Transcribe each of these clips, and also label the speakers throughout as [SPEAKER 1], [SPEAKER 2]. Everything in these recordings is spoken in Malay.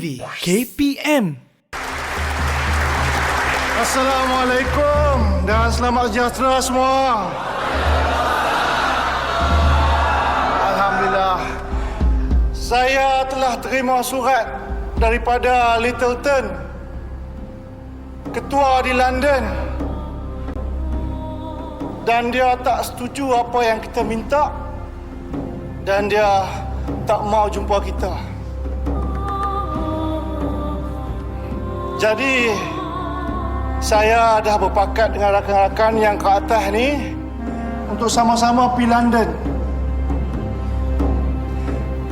[SPEAKER 1] TV KPM.
[SPEAKER 2] Assalamualaikum dan selamat sejahtera semua. Alhamdulillah, saya telah terima surat daripada Littleton, ketua di London, dan dia tak setuju apa yang kita minta dan dia tak mau jumpa kita. Jadi saya dah berpakat dengan rakan-rakan yang ke atas ni untuk sama-sama pergi London.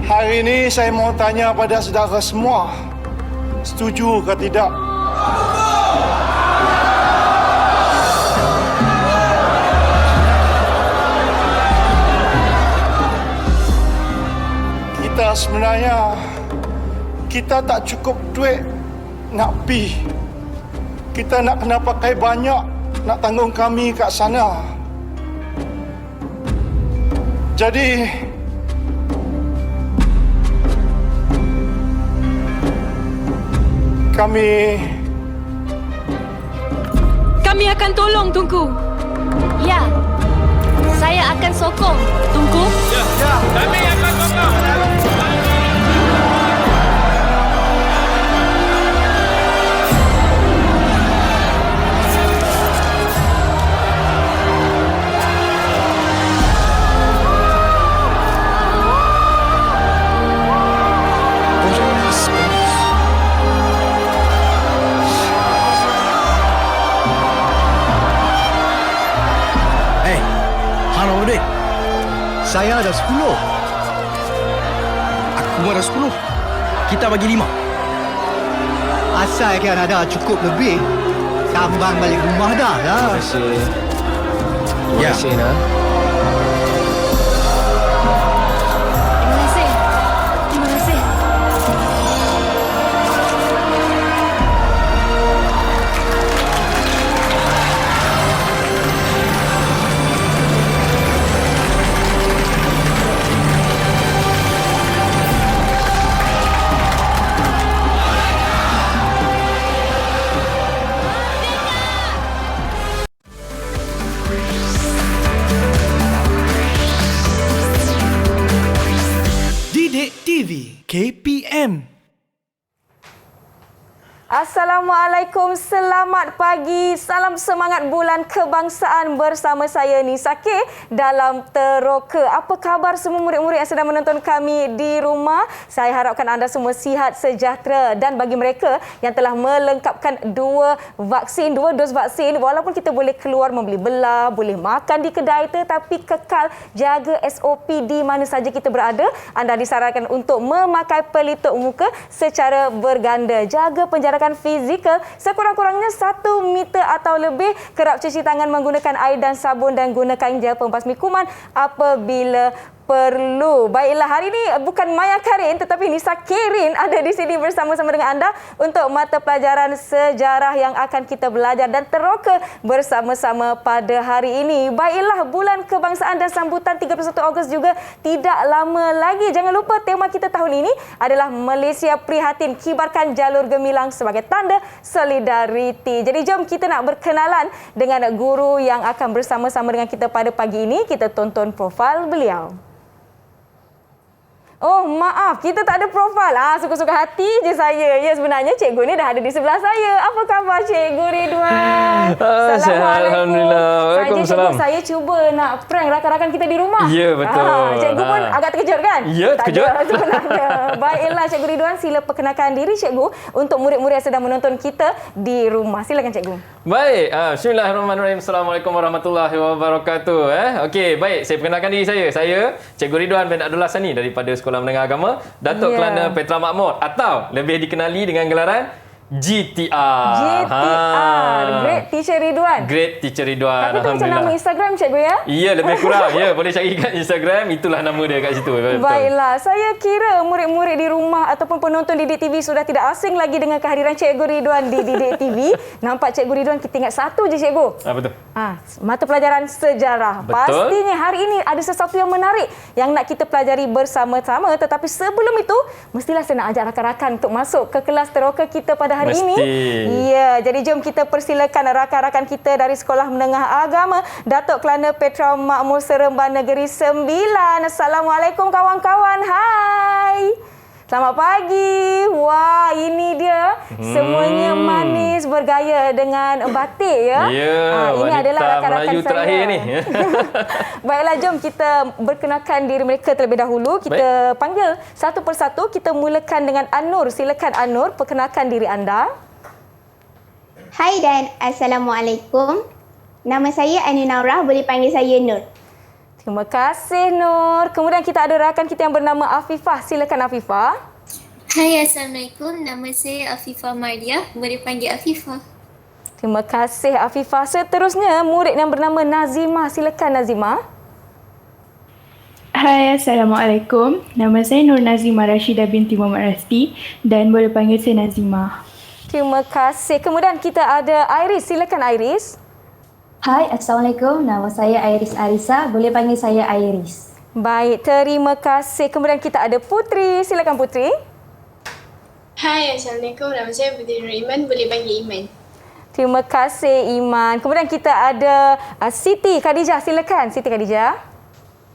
[SPEAKER 2] Hari ini saya mau tanya pada saudara semua, setuju ke tidak? Kita sebenarnya tak cukup duit nak pergi. Kita nak kena pakai banyak nak tanggung kami kat sana. Jadi kami
[SPEAKER 3] akan tolong, Tunku.
[SPEAKER 4] Ya, saya akan sokong, Tunku.
[SPEAKER 5] Ya. Kami akan sokong.
[SPEAKER 1] Saya ada 10.
[SPEAKER 6] Aku ada 10. Kita bagi 5.
[SPEAKER 1] Asalkan ada cukup lebih, sambang balik rumah dah lah.
[SPEAKER 6] Terima kasih, Nak.
[SPEAKER 4] Terima kasih. Terima kasih.
[SPEAKER 1] Didik TV KPM.
[SPEAKER 7] Assalamualaikum, selamat pagi, salam semangat bulan kebangsaan bersama saya Nisa K dalam Teroka. Apa khabar semua murid-murid yang sedang menonton kami di rumah? Saya harapkan anda semua sihat, sejahtera, dan bagi mereka yang telah melengkapkan dua dos vaksin, walaupun kita boleh keluar membeli belah, boleh makan di kedai tetapi kekal jaga SOP di mana saja kita berada. Anda disarankan untuk memakai pelitup muka secara berganda, jaga penjarakan fizikal sekurang-kurangnya 1 meter atau lebih, kerap cuci tangan menggunakan air dan sabun dan gunakan gel pembasmi kuman apabila perlu. Baiklah, hari ini bukan Maya Karin tetapi Nisa Kirin ada di sini bersama-sama dengan anda untuk mata pelajaran sejarah yang akan kita belajar dan teroka bersama-sama pada hari ini. Baiklah, bulan kebangsaan dan sambutan 31 Ogos juga tidak lama lagi. Jangan lupa tema kita tahun ini adalah Malaysia Prihatin, kibarkan jalur gemilang sebagai tanda solidariti. Jadi jom kita nak berkenalan dengan guru yang akan bersama-sama dengan kita pada pagi ini. Kita tonton profil beliau. Oh, maaf, kita tak ada profil. Suka-suka hati je saya. Ya, sebenarnya cikgu ni dah ada di sebelah saya. Apa khabar Cikgu Ridwan?
[SPEAKER 5] Alhamdulillah. Waalaikumsalam.
[SPEAKER 7] Saya cuba nak prank rakan-rakan kita di rumah.
[SPEAKER 5] Ya, betul.
[SPEAKER 7] Cikgu pun agak terkejut kan?
[SPEAKER 5] Ya, terkejut.
[SPEAKER 7] Tak ada sebenarnya. Baiklah Cikgu Ridwan, sila perkenalkan diri Cikgu untuk murid-murid yang sedang menonton kita di rumah. Silakan Cikgu.
[SPEAKER 5] Baik, bismillahirrahmanirrahim. Assalamualaikum warahmatullahi wabarakatuh. Okey, baik, saya perkenalkan diri saya. Saya Cikgu Ridwan bin Abdullah Sani daripada Sekolah Menengah Agama Datuk Kelana Petra Makmur, atau lebih dikenali dengan gelaran GTR.
[SPEAKER 7] Great Teacher Ridwan.
[SPEAKER 5] Great Teacher Ridwan.
[SPEAKER 7] Tapi tu macam nama Instagram cikgu ya?
[SPEAKER 5] Ya, lebih kurang. Ya, boleh cari kat Instagram. Itulah nama dia kat situ. Betul.
[SPEAKER 7] Baiklah, saya kira murid-murid di rumah ataupun penonton Didik TV sudah tidak asing lagi dengan kehadiran Cikgu Ridwan di Didik TV. Nampak Cikgu Ridwan, kita ingat satu je cikgu.
[SPEAKER 5] Betul.
[SPEAKER 7] Mata pelajaran sejarah.
[SPEAKER 5] Betul.
[SPEAKER 7] Pastinya hari ini ada sesuatu yang menarik yang nak kita pelajari bersama-sama. Tetapi sebelum itu, mestilah saya nak ajak rakan-rakan untuk masuk ke kelas teroka kita pada hari ini. Ya, jadi jom kita persilakan rakan-rakan kita dari Sekolah Menengah Agama Datuk Kelana Petra Makmur Seremban Negeri 9. Assalamualaikum kawan-kawan. Hai. Selamat pagi. Wah, ini dia. Semuanya manis bergaya dengan batik ya.
[SPEAKER 5] Ya,
[SPEAKER 7] Ini adalah rakan-rakan
[SPEAKER 5] Melayu
[SPEAKER 7] saya.
[SPEAKER 5] terakhir ni.
[SPEAKER 7] Baiklah, jom kita berkenalkan diri mereka terlebih dahulu. Kita panggil satu persatu. Kita mulakan dengan An-Nur. Silakan An-Nur, perkenalkan diri anda.
[SPEAKER 8] Hai dan Assalamualaikum. Nama saya Anu Naurah, boleh panggil saya Nur.
[SPEAKER 7] Terima kasih Nur. Kemudian kita ada rakan kita yang bernama Afifah. Silakan Afifah.
[SPEAKER 9] Hai, Assalamualaikum. Nama saya Afifah Mardiah. Boleh panggil Afifah.
[SPEAKER 7] Terima kasih Afifah. Seterusnya murid yang bernama Nazimah. Silakan Nazimah.
[SPEAKER 10] Hai, Assalamualaikum. Nama saya Nur Nazimah Rashidah binti Muhammad Rasti dan boleh panggil saya Nazimah.
[SPEAKER 7] Terima kasih. Kemudian kita ada Iris. Silakan Iris.
[SPEAKER 11] Hai, Assalamualaikum. Nama saya Iris Arisa. Boleh panggil saya Iris.
[SPEAKER 7] Baik, terima kasih. Kemudian kita ada Putri. Silakan Putri.
[SPEAKER 9] Hai, Assalamualaikum. Nama saya Putri Nur Iman. Boleh panggil Iman.
[SPEAKER 7] Terima kasih Iman. Kemudian kita ada Siti Khadijah. Silakan Siti Khadijah.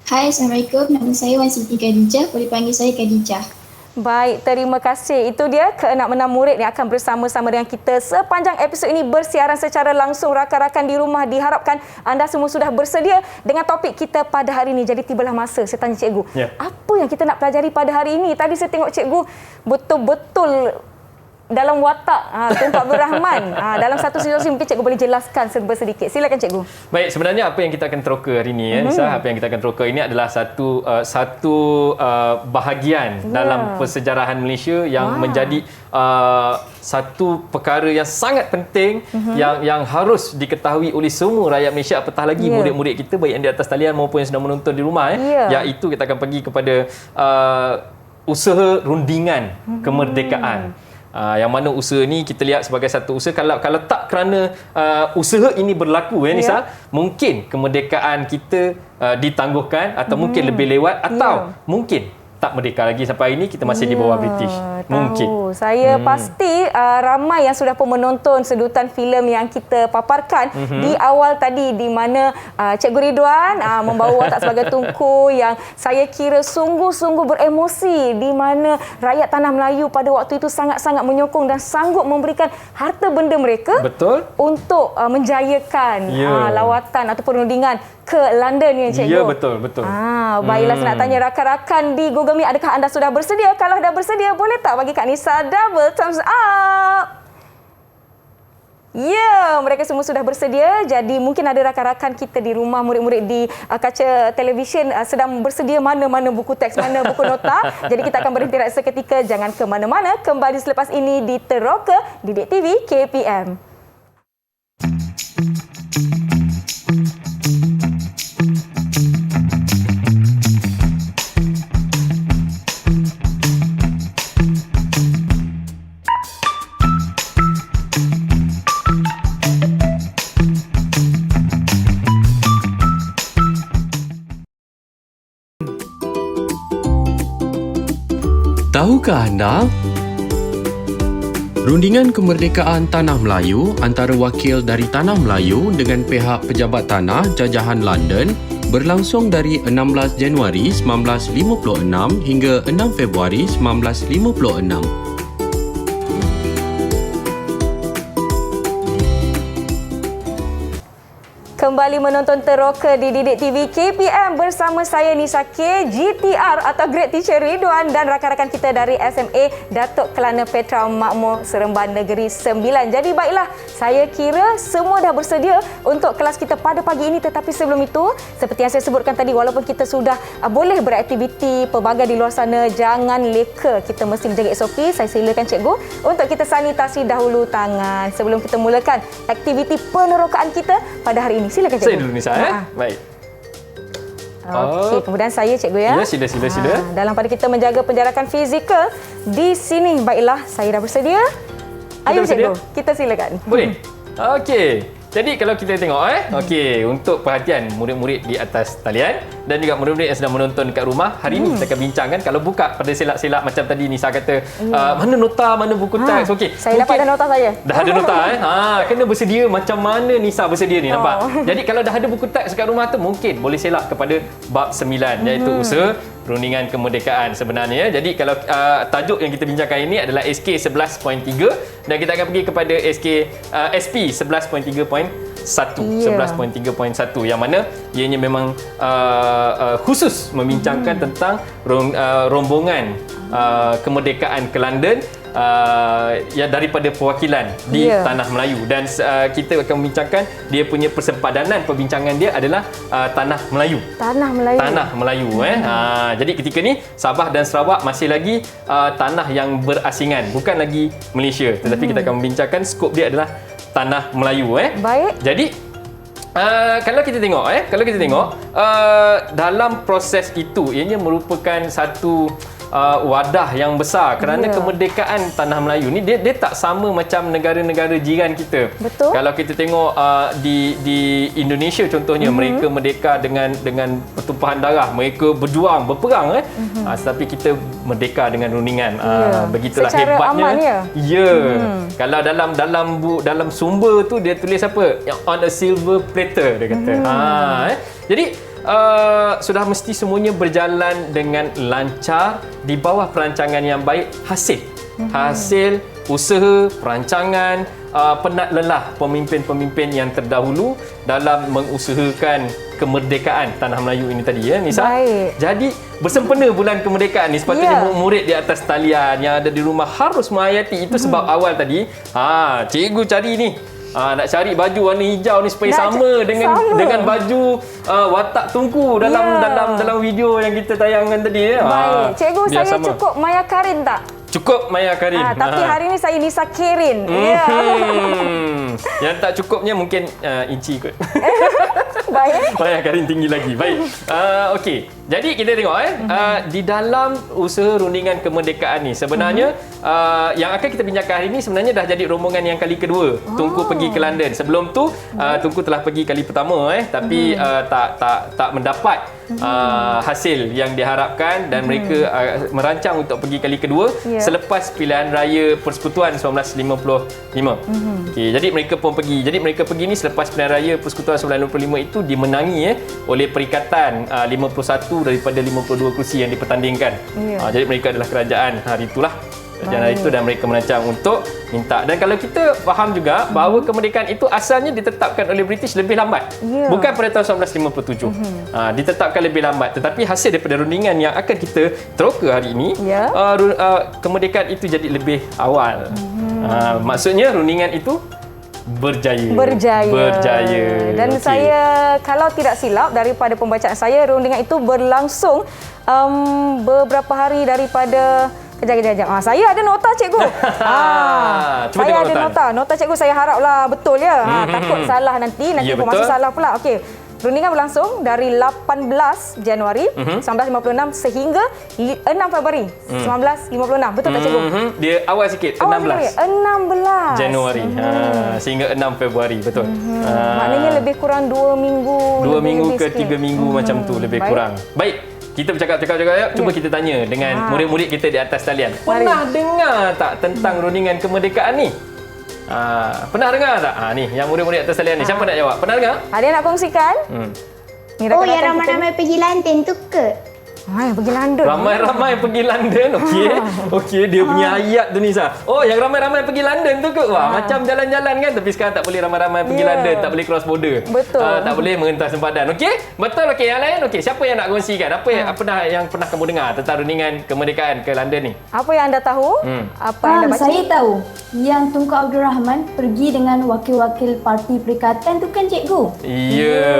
[SPEAKER 9] Hai, Assalamualaikum. Nama saya Wan Siti Khadijah. Boleh panggil saya Khadijah.
[SPEAKER 7] Baik, terima kasih. Itu dia ke-6 murid yang akan bersama-sama dengan kita sepanjang episod ini bersiaran secara langsung. Rakan-rakan di rumah, diharapkan anda semua sudah bersedia dengan topik kita pada hari ini. Jadi tibalah masa saya tanya cikgu, apa yang kita nak pelajari pada hari ini? Tadi saya tengok cikgu betul-betul dalam watak Tun Abdul Rahman. Dalam satu situasi mungkin cikgu boleh jelaskan serba sedikit. Silakan cikgu.
[SPEAKER 5] Baik, sebenarnya apa yang kita akan teroka hari ini Nisa, apa yang kita akan teroka ini adalah satu bahagian dalam persejarahan Malaysia yang menjadi satu perkara yang sangat penting yang harus diketahui oleh semua rakyat Malaysia, apatah lagi murid-murid kita baik yang di atas talian maupun yang sedang menonton di rumah iaitu kita akan pergi kepada usaha rundingan kemerdekaan. Yang mana usaha ni kita lihat sebagai satu usaha, kalau tak kerana usaha ini berlaku Nisa, mungkin kemerdekaan kita ditangguhkan atau mungkin lebih lewat atau mungkin tak merdeka lagi sampai hari ini, kita masih di bawah British. Mungkin.
[SPEAKER 7] Saya pasti ramai yang sudah pun menonton sedutan filem yang kita paparkan di awal tadi, di mana Cikgu Ridwan membawa watak sebagai Tunku yang saya kira sungguh-sungguh beremosi, di mana rakyat tanah Melayu pada waktu itu sangat-sangat menyokong dan sanggup memberikan harta benda mereka untuk menjayakan lawatan ataupun rundingan ke London ni cikgu.
[SPEAKER 5] Ya, betul.
[SPEAKER 7] Baiklah, saya nak tanya rakan-rakan di Google Meet, adakah anda sudah bersedia? Kalau dah bersedia, boleh tak bagi Kak Nisa double thumbs up? Ya, mereka semua sudah bersedia. Jadi mungkin ada rakan-rakan kita di rumah, murid-murid di kaca televisyen sedang bersedia mana-mana buku teks, mana buku nota. Jadi kita akan berhenti seketika. Jangan ke mana-mana. Kembali selepas ini di Teroka Didik TV KPM.
[SPEAKER 12] Tahukah anda? Rundingan kemerdekaan Tanah Melayu antara wakil dari Tanah Melayu dengan pihak pejabat tanah jajahan London berlangsung dari 16 Januari 1956 hingga 6 Februari 1956.
[SPEAKER 7] Kembali kembali menonton Teroka di Didik TV KPM bersama saya Nisa K, GTR atau Great Teacher Ridwan dan rakan-rakan kita dari SMA Datuk Kelana Petra Makmur Seremban Negeri 9. Jadi baiklah, saya kira semua dah bersedia untuk kelas kita pada pagi ini, tetapi sebelum itu, seperti yang saya sebutkan tadi, walaupun kita sudah boleh beraktiviti pelbagai di luar sana, jangan leka, kita mesti menjaga SOP. Saya silakan cikgu untuk kita sanitasi dahulu tangan sebelum kita mulakan aktiviti penerokaan kita pada hari ini. Silakan cikgu.
[SPEAKER 5] Saya dulu Nisa. Baik.
[SPEAKER 7] Okey, kemudian saya cikgu ya.
[SPEAKER 5] Ya, sila.
[SPEAKER 7] Dalam pada kita menjaga penjarakan fizikal di sini. Baiklah, saya dah bersedia. Ayo cikgu, kita silakan.
[SPEAKER 5] Boleh? Okey. Jadi kalau kita tengok okey, untuk perhatian murid-murid di atas talian dan juga murid-murid yang sedang menonton dekat rumah, hari ini kita akan bincangkan kalau buka pada selak-selak macam tadi Nisa kata, mana nota, mana buku teks. Okey.
[SPEAKER 7] Saya dapat dah nota saya.
[SPEAKER 5] Dah ada nota kena bersedia macam mana Nisa bersedia ni, nampak? Jadi kalau dah ada buku teks dekat rumah tu, mungkin boleh selak kepada bab 9 iaitu usaha Rundingan Kemerdekaan sebenarnya. Jadi kalau tajuk yang kita bincangkan ini adalah SK 11.3 dan kita akan pergi kepada SP 11.3.1 11.3.1 yang mana ianya memang khusus membincangkan tentang rombongan kemerdekaan ke London daripada perwakilan di Tanah Melayu, dan kita akan membincangkan dia punya persempadanan perbincangan dia adalah Tanah Melayu. Tanah Melayu. Jadi ketika ni Sabah dan Sarawak masih lagi tanah yang berasingan, bukan lagi Malaysia, tetapi kita akan membincangkan skop dia adalah Tanah Melayu.
[SPEAKER 7] Baik.
[SPEAKER 5] Jadi kalau kita tengok dalam proses itu, ianya merupakan satu wadah yang besar kerana kemerdekaan Tanah Melayu ni dia tak sama macam negara-negara jiran kita.
[SPEAKER 7] Betul.
[SPEAKER 5] Kalau kita tengok di Indonesia contohnya, mereka merdeka dengan pertumpahan darah, mereka berjuang, berperang tetapi kita merdeka dengan rundingan. Begitulah secara hebatnya. Aman, Kalau dalam sumber tu dia tulis apa? On a silver platter dia kata. Jadi sudah mesti semuanya berjalan dengan lancar di bawah perancangan yang baik. Hasil usaha, perancangan, penat lelah pemimpin-pemimpin yang terdahulu dalam mengusahakan kemerdekaan Tanah Melayu ini tadi, Nisa.
[SPEAKER 7] Baik.
[SPEAKER 5] Jadi bersempena bulan kemerdekaan ni, sepatutnya murid di atas talian yang ada di rumah harus menghayati itu. Sebab awal tadi cikgu cari ni nak cari baju warna hijau ni supaya sama dengan baju watak Tunku dalam video yang kita tayangkan tadi.
[SPEAKER 7] Baik. Cikgu, saya cukup Maya Karin tak?
[SPEAKER 5] Cukup Maya Karin.
[SPEAKER 7] Tapi hari ini saya Nisa Kirin.
[SPEAKER 5] Yang tak cukupnya mungkin Inci kot.
[SPEAKER 7] Baik.
[SPEAKER 5] Maya Karin tinggi lagi. Baik. Okey. Jadi kita tengok di dalam usaha Rundingan Kemerdekaan ni sebenarnya yang akan kita bincangkan hari ini sebenarnya dah jadi rombongan yang kali kedua Tunku pergi ke London. Sebelum tu Tunku telah pergi kali pertama tapi tak mendapat hasil yang diharapkan dan mereka merancang untuk pergi kali kedua selepas pilihan raya Persekutuan 1955. Okey, jadi mereka pun pergi. Jadi mereka pergi ni selepas pilihan raya Persekutuan 1955 itu dimenangi oleh Perikatan 51 daripada 52 kursi yang dipertandingkan. Jadi mereka adalah kerajaan hari itulah. Kerajaan hari itu, dan mereka merancang untuk minta. Dan kalau kita faham juga bahawa kemerdekaan itu asalnya ditetapkan oleh British lebih lambat. Bukan pada tahun 1957. Ditetapkan lebih lambat. Tetapi hasil daripada rundingan yang akan kita teroka hari ini, kemerdekaan itu jadi lebih awal. Maksudnya rundingan itu berjaya. Dan saya kalau tidak silap daripada pembacaan saya, rundingan itu berlangsung beberapa hari daripada Kejap. Saya ada nota cikgu. Saya ada nota cikgu, saya haraplah betul ya. Takut salah nanti informasi salah pula. Okey. Rundingan berlangsung dari 18 Januari 1956 sehingga 6 Februari 1956. Betul tak cikgu? Dia awal sikit, 16 Januari sehingga 6 Februari. Betul.
[SPEAKER 7] Maknanya lebih kurang 2 minggu.
[SPEAKER 5] 2 minggu ke 3 minggu macam tu lebih kurang. Baik. Kita bercakap-cakap, cuba kita tanya dengan murid-murid kita di atas talian. Pernah dengar tak tentang Rundingan Kemerdekaan ni? Pernah dengar tak? Ni, yang murid-murid atas talian ni. Siapa nak jawab? Pernah dengar?
[SPEAKER 7] Ada yang nak kongsikan?
[SPEAKER 8] Yang ramai-ramai pergi London tu ke?
[SPEAKER 7] Pergi London.
[SPEAKER 5] Ramai-ramai pergi London. Okey, dia punya ayat tu Nisa. Oh, yang ramai-ramai pergi London tu ke? Wah, macam jalan-jalan kan, tapi sekarang tak boleh ramai-ramai pergi London, tak boleh cross border.
[SPEAKER 7] Betul.
[SPEAKER 5] Tak boleh mengentas sempadan. Okey? Betul. Okey, yang lain. Okey, siapa yang nak kongsikan? Apa yang pernah kamu dengar tentang rundingan kemerdekaan ke London ni?
[SPEAKER 7] Apa yang anda tahu? Apa yang anda baca?
[SPEAKER 11] Saya tahu yang Tunku Abdul Rahman pergi dengan wakil-wakil parti perikatan tu kan cikgu?
[SPEAKER 5] Ya.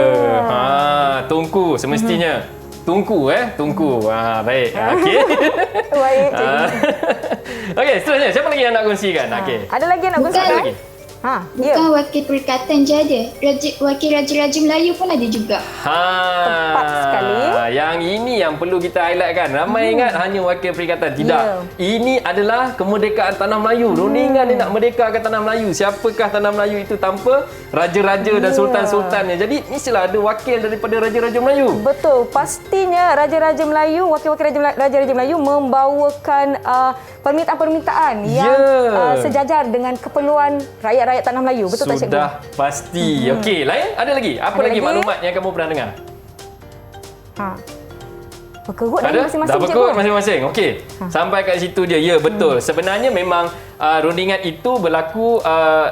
[SPEAKER 5] Tunku semestinya. Tunku. Baik. Okey.
[SPEAKER 7] Baik, cikgu.
[SPEAKER 5] Okey, seterusnya siapa lagi yang nak kongsikan? Okey.
[SPEAKER 7] Ada lagi yang nak kongsikan?
[SPEAKER 5] Lagi.
[SPEAKER 9] Bukan wakil perikatan je ada. Wakil Raja-Raja Melayu pun ada juga.
[SPEAKER 7] Tepat sekali.
[SPEAKER 5] Yang ini yang perlu kita highlight kan. Ramai ingat hanya wakil perikatan. Tidak. Ini adalah kemerdekaan Tanah Melayu. Rundingan dia nak merdekakan Tanah Melayu. Siapakah Tanah Melayu itu tanpa raja-raja dan sultan-sultannya. Jadi mestilah ada wakil daripada raja-raja Melayu.
[SPEAKER 7] Betul. Pastinya raja-raja Melayu, wakil-wakil raja-raja Melayu membawakan permintaan-permintaan yang sejajar dengan keperluan rakyat-rakyat Tanah Melayu. Betul tak cikgu?
[SPEAKER 5] Sudah pasti. Okey, lain ada lagi? Apa lagi maklumat yang kamu pernah dengar?
[SPEAKER 7] Berkerut
[SPEAKER 5] ada?
[SPEAKER 7] masing-masing,
[SPEAKER 5] dah berkerut
[SPEAKER 7] cikgu.
[SPEAKER 5] masing-masing. Okey. Sampai kat situ je. Ya, betul. Sebenarnya memang rundingan itu berlaku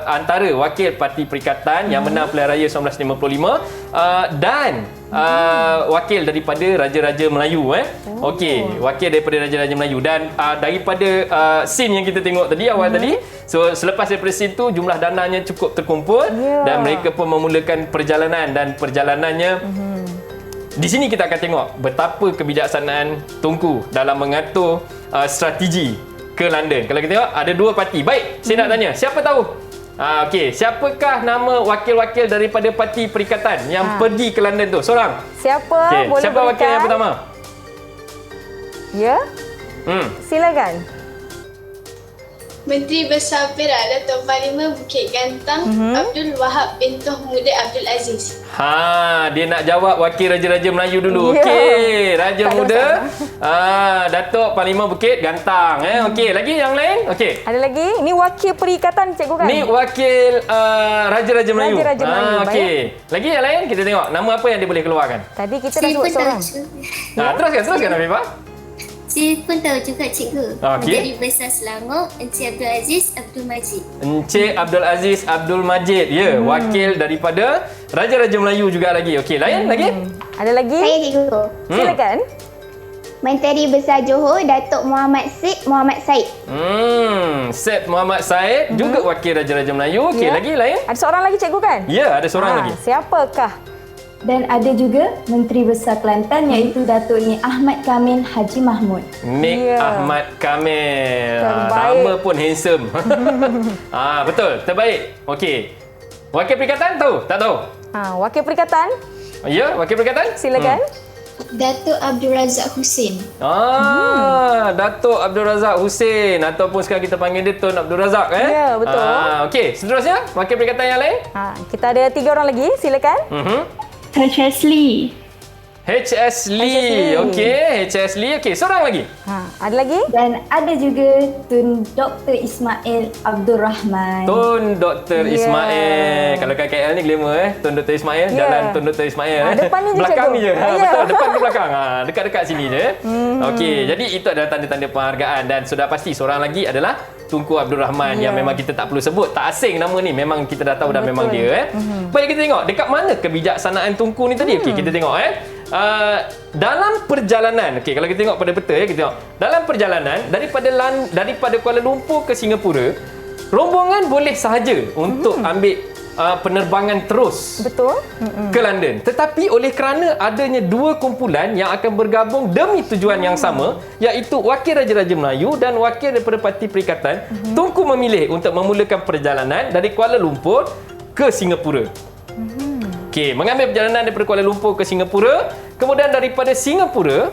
[SPEAKER 5] antara wakil Parti Perikatan yang menang pilihan raya 1955 dan wakil daripada Raja-Raja Melayu. Okey, wakil daripada Raja-Raja Melayu dan daripada scene yang kita tengok tadi awal tadi. So selepas daripada scene tu jumlah dananya cukup terkumpul dan mereka pun memulakan perjalanan dan perjalanannya di sini kita akan tengok betapa kebijaksanaan Tunku dalam mengatur strategi ke London. Kalau kita tengok ada dua parti. Baik, saya nak tanya, siapa tahu? Okey, siapakah nama wakil-wakil daripada Parti Perikatan yang pergi ke London tu? Seorang.
[SPEAKER 7] Siapa? Boleh
[SPEAKER 5] siapa
[SPEAKER 7] berikan?
[SPEAKER 5] wakil yang pertama?
[SPEAKER 7] Ya. Silakan.
[SPEAKER 9] Menteri Besar Perak Datuk Parlimen Bukit Gantang Abdul Wahab bin Toh Muda Abdul Aziz.
[SPEAKER 5] Dia nak jawab wakil Raja-Raja Melayu dulu. Okey, Raja Muda. Datuk Parlimen Bukit Gantang. Okey, lagi yang lain? Okey.
[SPEAKER 7] Ada lagi? Ini wakil perikatan cikgu kan?
[SPEAKER 5] Ni wakil Raja-Raja Melayu.
[SPEAKER 7] Raja-Raja Melayu.
[SPEAKER 5] Okey. Lagi yang lain kita tengok nama apa yang dia boleh keluarkan.
[SPEAKER 7] Tadi kita dah sebut seorang.
[SPEAKER 5] Teruskan Afifah.
[SPEAKER 9] Saya pun tahu juga cikgu.
[SPEAKER 5] Okey.
[SPEAKER 9] Menteri Besar Selangor Encik Abdul Aziz Abdul Majid.
[SPEAKER 5] Encik Abdul Aziz Abdul Majid. Ya, wakil daripada Raja-Raja Melayu juga lagi. Okey, lain lagi?
[SPEAKER 7] Ada lagi?
[SPEAKER 8] Saya cikgu.
[SPEAKER 7] Silakan.
[SPEAKER 8] Menteri Besar Johor Datuk Muhammad Syed Muhammad Said.
[SPEAKER 5] Syed Muhammad Said juga wakil Raja-Raja Melayu. Okey, lagi lain?
[SPEAKER 7] Ada seorang lagi cikgu kan?
[SPEAKER 5] Ya, ada seorang lagi.
[SPEAKER 7] Siapakah?
[SPEAKER 11] Dan ada juga Menteri Besar Kelantan iaitu Datuk Nik Ahmad Kamil Haji Mahmud.
[SPEAKER 5] Nik Ahmad Kamil.
[SPEAKER 7] Terbaik.
[SPEAKER 5] Nama pun handsome. Betul, terbaik. Okey. Wakil Perikatan tahu? Tak tahu?
[SPEAKER 7] Wakil Perikatan?
[SPEAKER 5] Ya, wakil Perikatan?
[SPEAKER 7] Silakan.
[SPEAKER 9] Datuk Abdul Razak Hussein.
[SPEAKER 5] Datuk Abdul Razak Hussein ataupun sekarang kita panggil dia Tun Abdul Razak
[SPEAKER 7] Ya, betul.
[SPEAKER 5] Okey, seterusnya wakil Perikatan yang lain?
[SPEAKER 7] Kita ada 3 orang lagi, silakan.
[SPEAKER 10] HS Lee.
[SPEAKER 5] HS Lee. Okey, HS Lee. Okey, seorang lagi.
[SPEAKER 7] Ada lagi?
[SPEAKER 11] Dan ada juga Tun Dr. Ismail Abdul Rahman.
[SPEAKER 5] Tun Dr. Ismail. Kalau kat KL ni glamour Tun Dr. Ismail. Jalan Tun Dr. Ismail.
[SPEAKER 7] Depan ni je
[SPEAKER 5] belakang ni je.
[SPEAKER 7] cikgu.
[SPEAKER 5] Betul, depan ke belakang. Dekat-dekat sini je. Okey, jadi itu adalah tanda-tanda penghargaan dan sudah pasti seorang lagi adalah Tunku Abdul Rahman yang memang kita tak perlu sebut. Tak asing nama ni. Memang kita dah tahu dah memang dia. Baik, kita tengok dekat mana kebijaksanaan Tunku ni tadi. Okey, kita tengok dalam perjalanan. Okey, kalau kita tengok pada peta kita tengok. Dalam perjalanan daripada Kuala Lumpur ke Singapura, rombongan boleh sahaja untuk ambil penerbangan terus ke London. Tetapi oleh kerana adanya dua kumpulan yang akan bergabung demi tujuan yang sama, iaitu wakil Raja-Raja Melayu dan wakil daripada Parti Perikatan, Tunku memilih untuk memulakan perjalanan dari Kuala Lumpur ke Singapura. Okey, mengambil perjalanan daripada Kuala Lumpur ke Singapura, kemudian daripada Singapura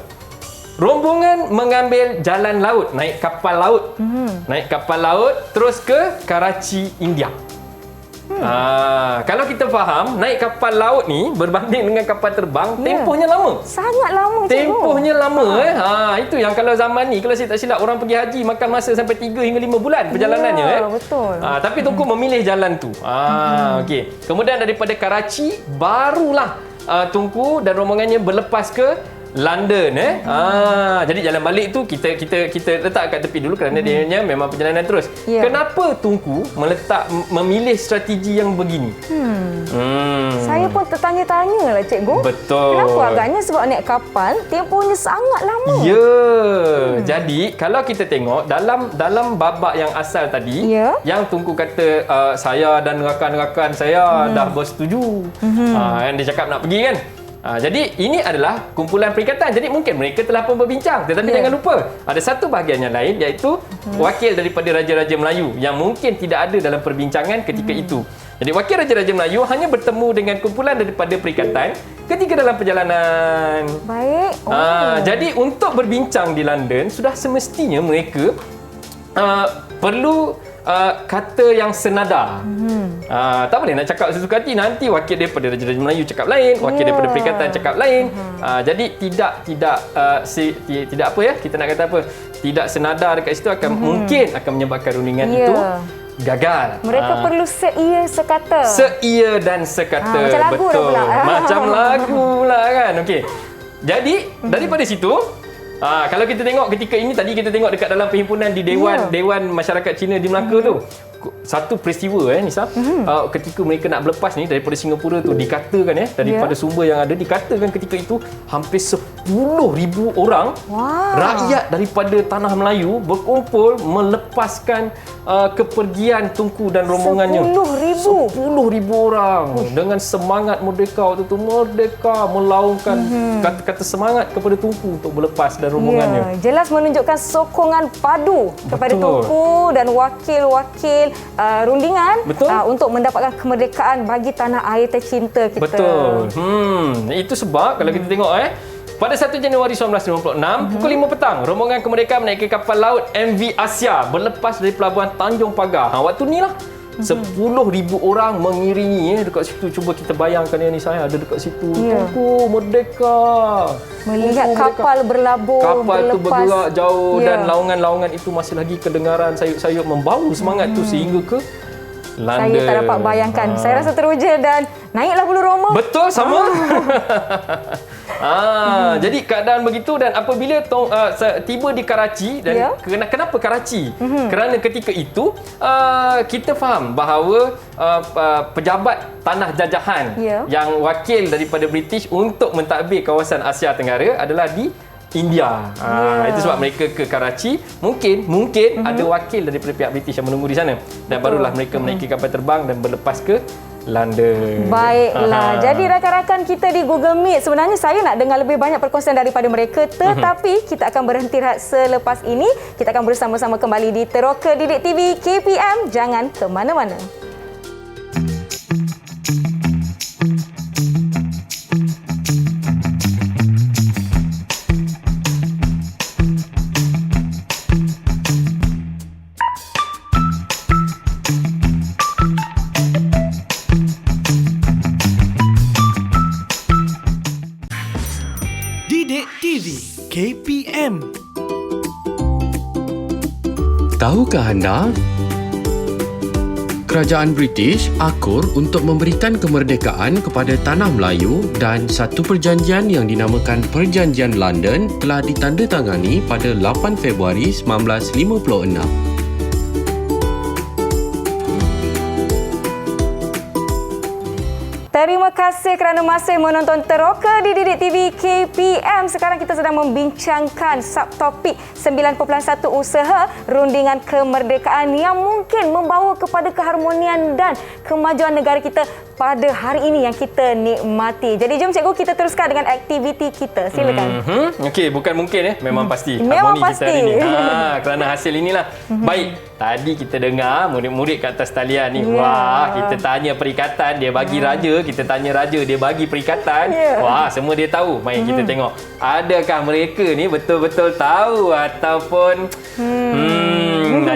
[SPEAKER 5] rombongan mengambil jalan laut, naik kapal laut. Naik kapal laut terus ke Karachi, India. Kalau kita faham, naik kapal laut ni berbanding dengan kapal terbang, tempohnya lama.
[SPEAKER 7] Sangat lama, cikgu.
[SPEAKER 5] Tempohnya lama. Itu yang kalau zaman ni, kalau saya tak silap, orang pergi haji makan masa sampai 3 hingga 5 bulan perjalanannya.
[SPEAKER 7] Betul.
[SPEAKER 5] Tapi Tunku memilih jalan tu. Okey. Kemudian daripada Karachi, barulah Tunku dan rombongannya berlepas ke London jadi jalan balik tu kita letak kat tepi dulu kerana dia memang perjalanan terus. Kenapa Tunku memilih strategi yang begini?
[SPEAKER 7] Saya pun tertanya-tanya lah cikgu.
[SPEAKER 5] Betul.
[SPEAKER 7] Kenapa agaknya sebab naik kapal tempohnya sangat lama.
[SPEAKER 5] Jadi kalau kita tengok dalam babak yang asal tadi yang Tunku kata saya dan rakan-rakan saya dah bersetuju. Yang dia cakap nak pergi kan. Jadi ini adalah kumpulan perikatan. Jadi mungkin mereka telah pun berbincang. Tetapi jangan lupa, ada satu bahagian yang lain iaitu wakil daripada Raja-Raja Melayu yang mungkin tidak ada dalam perbincangan ketika itu. Jadi wakil Raja-Raja Melayu hanya bertemu dengan kumpulan daripada perikatan ketika dalam perjalanan.
[SPEAKER 7] Baik.
[SPEAKER 5] Jadi untuk berbincang di London, sudah semestinya mereka perlu kata yang senada. Tak boleh nak cakap sesuka hati. Nanti wakil daripada Raja-Raja Melayu cakap lain, wakil daripada perikatan cakap lain. Jadi tidak apa ya, kita nak kata apa, tidak senada dekat situ mungkin akan menyebabkan rundingan itu gagal.
[SPEAKER 7] Mereka perlu seia sekata.
[SPEAKER 5] Seia dan sekata.
[SPEAKER 7] Macam lagu dah pula.
[SPEAKER 5] Macam lagu pula kan. Okey. Jadi daripada situ kalau kita tengok ketika ini tadi kita tengok dekat dalam perhimpunan di Dewan Masyarakat Cina di Melaka tu, satu peristiwa Nisa, ketika mereka nak berlepas ni daripada Singapura tu, dikatakan daripada sumber yang ada, dikatakan ketika itu hampir 10,000 orang rakyat daripada tanah Melayu berkumpul melepaskan kepergian Tunku dan rombongannya. 10,000 orang dengan semangat merdeka waktu tu, merdeka, melaungkan kata-kata semangat kepada Tunku untuk berlepas dan rombongannya.
[SPEAKER 7] Jelas menunjukkan sokongan padu kepada Tunku dan wakil-wakil rundingan untuk mendapatkan kemerdekaan bagi tanah air tercinta kita.
[SPEAKER 5] Betul. Itu sebab kalau kita tengok pada 1 Januari 1956, pukul 5 petang, rombongan kemerdekaan menaiki kapal laut MV Asia berlepas dari pelabuhan Tanjung Pagar. Waktu ni lah 10,000 orang mengiringi dekat situ. Cuba kita bayangkan ni, saya ada dekat situ. Tunku merdeka.
[SPEAKER 7] Melihat kapal berlabuh,
[SPEAKER 5] kapal tu bergerak jauh dan laungan-laungan itu masih lagi kedengaran sayup-sayup membau semangat tu sehingga ke London.
[SPEAKER 7] Saya tak dapat bayangkan. Saya rasa teruja dan naiklah bulu roma.
[SPEAKER 5] Betul, sama. Jadi keadaan begitu dan apabila tiba di Karachi dan kenapa Karachi? Kerana ketika itu kita faham bahawa pejabat tanah jajahan yang wakil daripada British untuk mentadbir kawasan Asia Tenggara adalah di India. Itu sebab mereka ke Karachi. Mungkin ada wakil daripada pihak British yang menunggu di sana dan barulah mereka menaiki kapal terbang dan berlepas ke London.
[SPEAKER 7] Baiklah. Jadi rakan-rakan kita di Google Meet, sebenarnya saya nak dengar lebih banyak perkongsian daripada mereka, tetapi kita akan berhenti rehat selepas ini. Kita akan bersama-sama kembali di Teroka Didik TV KPM. Jangan ke mana-mana.
[SPEAKER 13] KPM.
[SPEAKER 12] Tahukah anda? Kerajaan British akur untuk memberikan kemerdekaan kepada tanah Melayu dan satu perjanjian yang dinamakan Perjanjian London telah ditandatangani pada 8 Februari 1956.
[SPEAKER 7] Terima kasih kerana masih menonton Teroka di Didik TV KPM. Sekarang kita sedang membincangkan subtopik 9.1 usaha rundingan kemerdekaan yang mungkin membawa kepada keharmonian dan kemajuan negara kita pada hari ini yang kita nikmati. Jadi jom cikgu kita teruskan dengan aktiviti kita. Silakan.
[SPEAKER 5] Okey, bukan mungkin memang pasti.
[SPEAKER 7] Memang
[SPEAKER 5] harmoni
[SPEAKER 7] pasti.
[SPEAKER 5] kita hari ini. Kerana hasil inilah. Baik, tadi kita dengar murid-murid kat atas talian ni. Wah, kita tanya perikatan, dia bagi raja. Kita tanya raja, dia bagi perikatan. Wah, semua dia tahu. Mari kita tengok. Adakah mereka ni betul-betul tahu ataupun